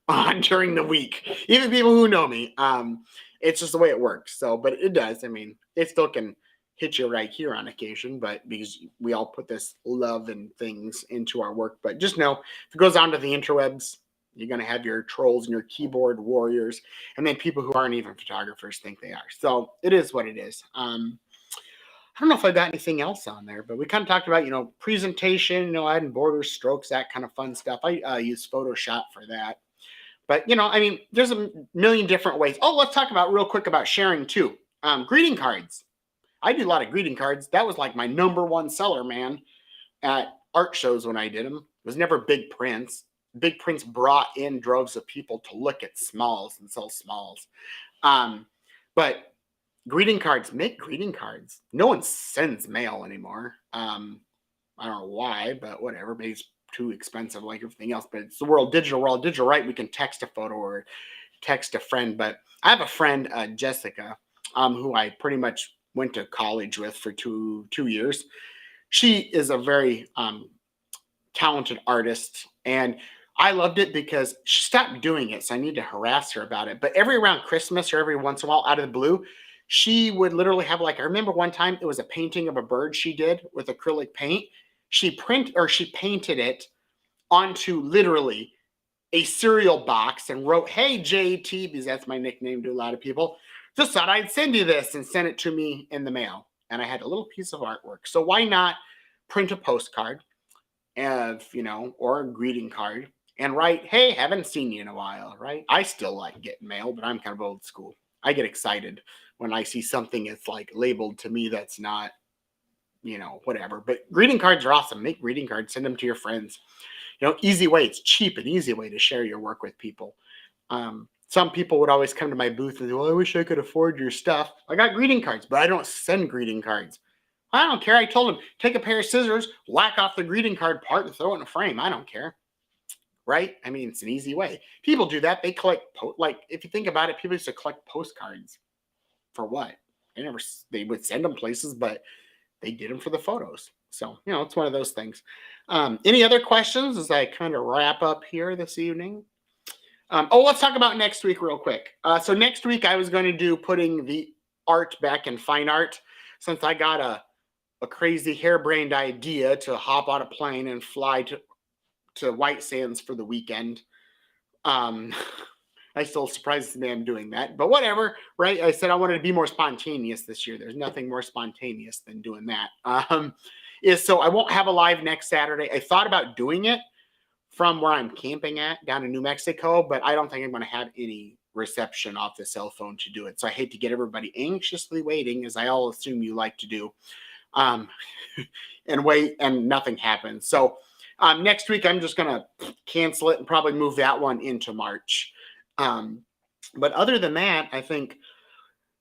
on during the week. Even people who know me. It's just the way it works. So, but it does. I mean, it still can hit you right here on occasion, but because we all put this love and things into our work. But just know, if it goes on to the interwebs, you're going to have your trolls and your keyboard warriors, and then people who aren't even photographers think they are. So it is what it is. I don't know if I got anything else on there, but we kind of talked about, presentation, adding borders, strokes, that kind of fun stuff. I use Photoshop for that. But, there's a million different ways. Oh, let's talk about real quick about sharing too. Greeting cards. I do a lot of greeting cards. That was like my number one seller, man, at art shows when I did them. It was never big prints. Big prints brought in droves of people to look at smalls and sell smalls. But greeting cards, make greeting cards. No one sends mail anymore. I don't know why, but whatever. Maybe it's too expensive like everything else, but it's the digital world, right? We can text a photo or text a friend. But I have a friend, Jessica, who I pretty much went to college with for two years. She is a very talented artist, and I loved it because she stopped doing it, so I need to harass her about it. But every around Christmas or every once in a while, out of the blue, she would literally have, like, I remember one time it was a painting of a bird she did with acrylic paint. She painted it onto literally a cereal box and wrote, "Hey JT," because that's my nickname to a lot of people. "Just thought I'd send you this," and sent it to me in the mail. And I had a little piece of artwork. So why not print a postcard or a greeting card and write, "Hey, haven't seen you in a while," right? I still like getting mail, but I'm kind of old school. I get excited when I see something that's like labeled to me that's not, whatever. But greeting cards are awesome. Make greeting cards, send them to your friends. Easy way. It's cheap and easy way to share your work with people. Some people would always come to my booth and say, "Well, I wish I could afford your stuff." I got greeting cards, but I don't send greeting cards. I don't care. I told them, take a pair of scissors, whack off the greeting card part, and throw it in a frame. I don't care. Right? I mean, it's an easy way. People do that. They collect, if you think about it, people used to collect postcards. For what? They would send them places, but they did them for the photos. So, it's one of those things. Any other questions as I kind of wrap up here this evening? Let's talk about next week real quick. So next week I was going to do putting the art back in fine art, since I got a crazy harebrained idea to hop on a plane and fly to White Sands for the weekend. I still surprised me I'm doing that, but whatever, right? I said I wanted to be more spontaneous this year. There's nothing more spontaneous than doing that. So I won't have a live next Saturday. I thought about doing it from where I'm camping at down in New Mexico, but I don't think I'm going to have any reception off the cell phone to do it. So I hate to get everybody anxiously waiting, as I all assume you like to do, and wait and nothing happens. So next week I'm just going to cancel it and probably move that one into March. But other than that, I think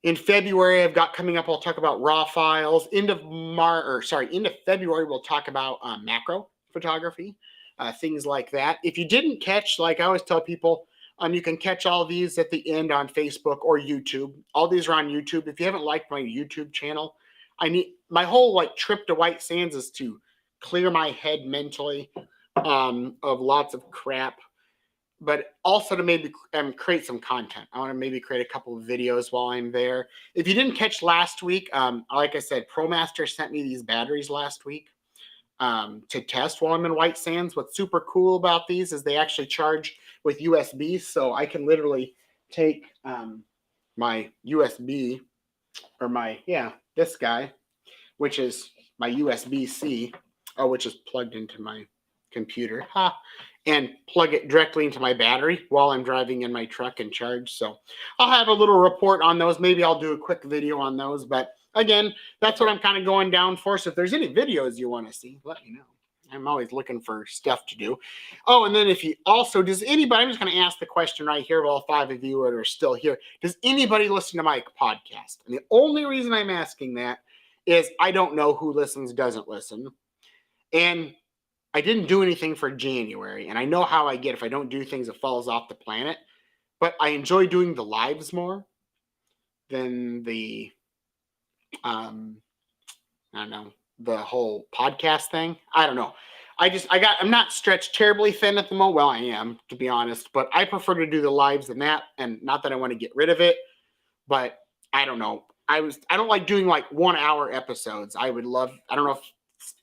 in February I've got coming up, I'll talk about raw files. End of February, we'll talk about macro photography, things like that. If you didn't catch, like I always tell people, you can catch all these at the end on Facebook or YouTube. All these are on YouTube. If you haven't liked my YouTube channel, my whole trip to White Sands is to clear my head mentally of lots of crap, but also to maybe create some content. I want to maybe create a couple of videos while I'm there. If you didn't catch last week, like I said, ProMaster sent me these batteries last week to test while I'm in White Sands. What's super cool about these is they actually charge with USB, so I can literally take my USB this guy, which is my USB-C, which is plugged into my computer, and plug it directly into my battery while I'm driving in my truck and charge. So I'll have a little report on those. Maybe I'll do a quick video on those, but again, that's what I'm kind of going down for. So if there's any videos you want to see, let me know. I'm always looking for stuff to do. And then does anybody, I'm just going to ask the question right here of all 5 of you that are still here. Does anybody listen to my podcast? And the only reason I'm asking that is I don't know who listens, doesn't listen. And I didn't do anything for January, and I know how I get if I don't do things, it falls off the planet. But I enjoy doing the lives more than the, the whole podcast thing. I don't know. I'm not stretched terribly thin at the moment. Well, I am, to be honest, but I prefer to do the lives than that. And not that I want to get rid of it, but I don't know. I don't like doing 1 hour episodes. I don't know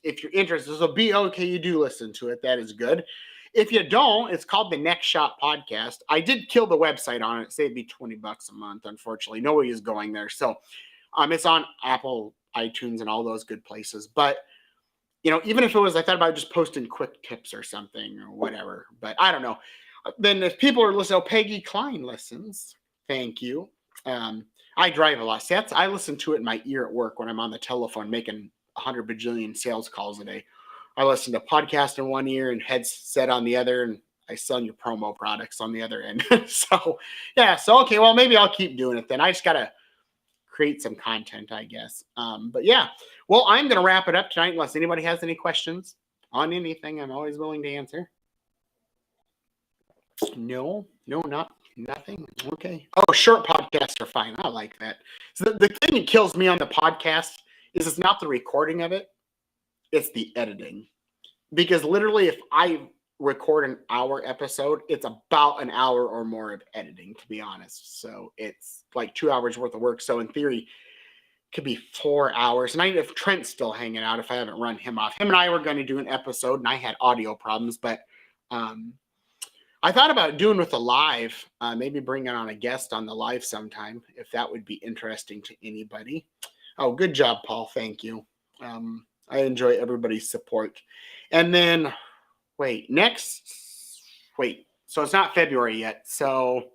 if you're interested, so you do listen to it. That is good. If you don't, it's called the Next Shot Podcast. I did kill the website on it. It saved me $20 a month. Unfortunately, nobody is going there. So it's on Apple, iTunes, and all those good places. But even if it was, I thought about just posting quick tips or something or whatever. But I don't know. Then if people are listening, Peggy Klein listens. Thank you. I drive a lot. See, I listen to it in my ear at work when I'm on the telephone making 100 bajillion sales calls a day. I listen to podcast in one ear and headset on the other, and I sell your promo products on the other end. Okay, well, maybe I'll keep doing it then. I just got to create some content, I guess. But yeah, well, I'm going to wrap it up tonight unless anybody has any questions on anything. I'm always willing to answer. No, not Nothing? Okay. Oh, short podcasts are fine. I like that. So the thing that kills me on the podcast is it's not the recording of it, it's the editing. Because literally, if I record an hour episode, it's about an hour or more of editing, to be honest. So it's like 2 hours worth of work. So in theory, it could be 4 hours. And if Trent's still hanging out, if I haven't run him off, him and I were going to do an episode, and I had audio problems, but I thought about doing with a live, maybe bringing on a guest on the live sometime, if that would be interesting to anybody. Oh, good job, Paul. Thank you. I enjoy everybody's support. And then, so it's not February yet. So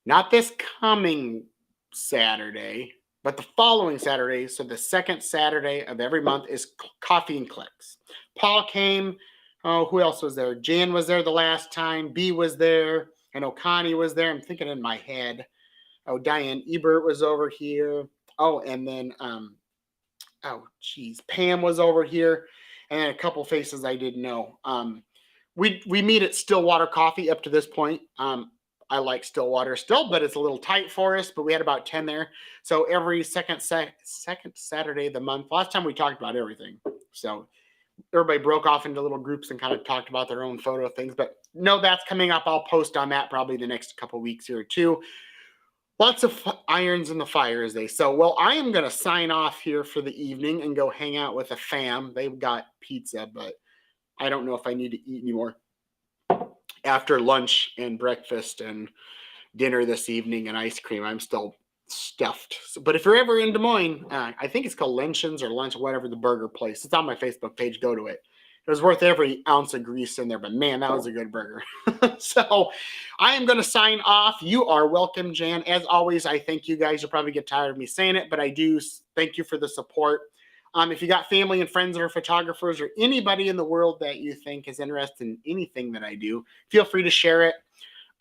not this coming Saturday, but the following Saturday. So the second Saturday of every month is Coffee and Clicks. Paul came. Oh, who else was there? Jan was there the last time. B was there. I know Connie was there. I'm thinking in my head. Oh, Diane Ebert was over here. Oh, and then, Pam was over here. And a couple faces I didn't know. We meet at Stillwater Coffee up to this point. I like Stillwater still, but it's a little tight for us. But we had about 10 there. So every second Saturday of the month. Last time we talked about everything. So everybody broke off into little groups and kind of talked about their own photo things. But no, that's coming up. I'll post on that probably the next couple weeks here too. Lots of irons in the fire, as they say. Well, I am going to sign off here for the evening and go hang out with a fam. They've got pizza, but I don't know if I need to eat anymore after lunch and breakfast and dinner this evening and ice cream. I'm still stuffed. But if you're ever in Des Moines, I think it's called Lynch's or Lunch, whatever the burger place. It's on my Facebook page. Go to it. It was worth every ounce of grease in there, but man, that was a good burger. So I am going to sign off. You are welcome, Jan. As always, I thank you guys. You'll probably get tired of me saying it, but I do thank you for the support. If you got family and friends that are photographers or anybody in the world that you think is interested in anything that I do, feel free to share it.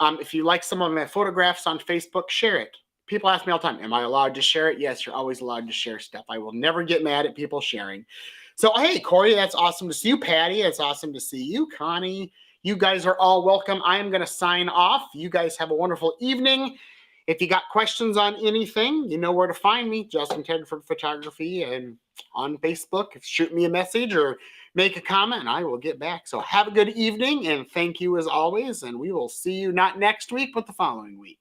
If you like some of my photographs on Facebook, share it. People ask me all the time, am I allowed to share it? Yes, you're always allowed to share stuff. I will never get mad at people sharing. So, hey, Corey, that's awesome to see you. Patty, it's awesome to see you. Connie, you guys are all welcome. I am going to sign off. You guys have a wonderful evening. If you got questions on anything, you know where to find me, Justin Tedford Photography, and on Facebook. Shoot me a message or make a comment, and I will get back. So have a good evening, and thank you as always, and we will see you not next week, but the following week.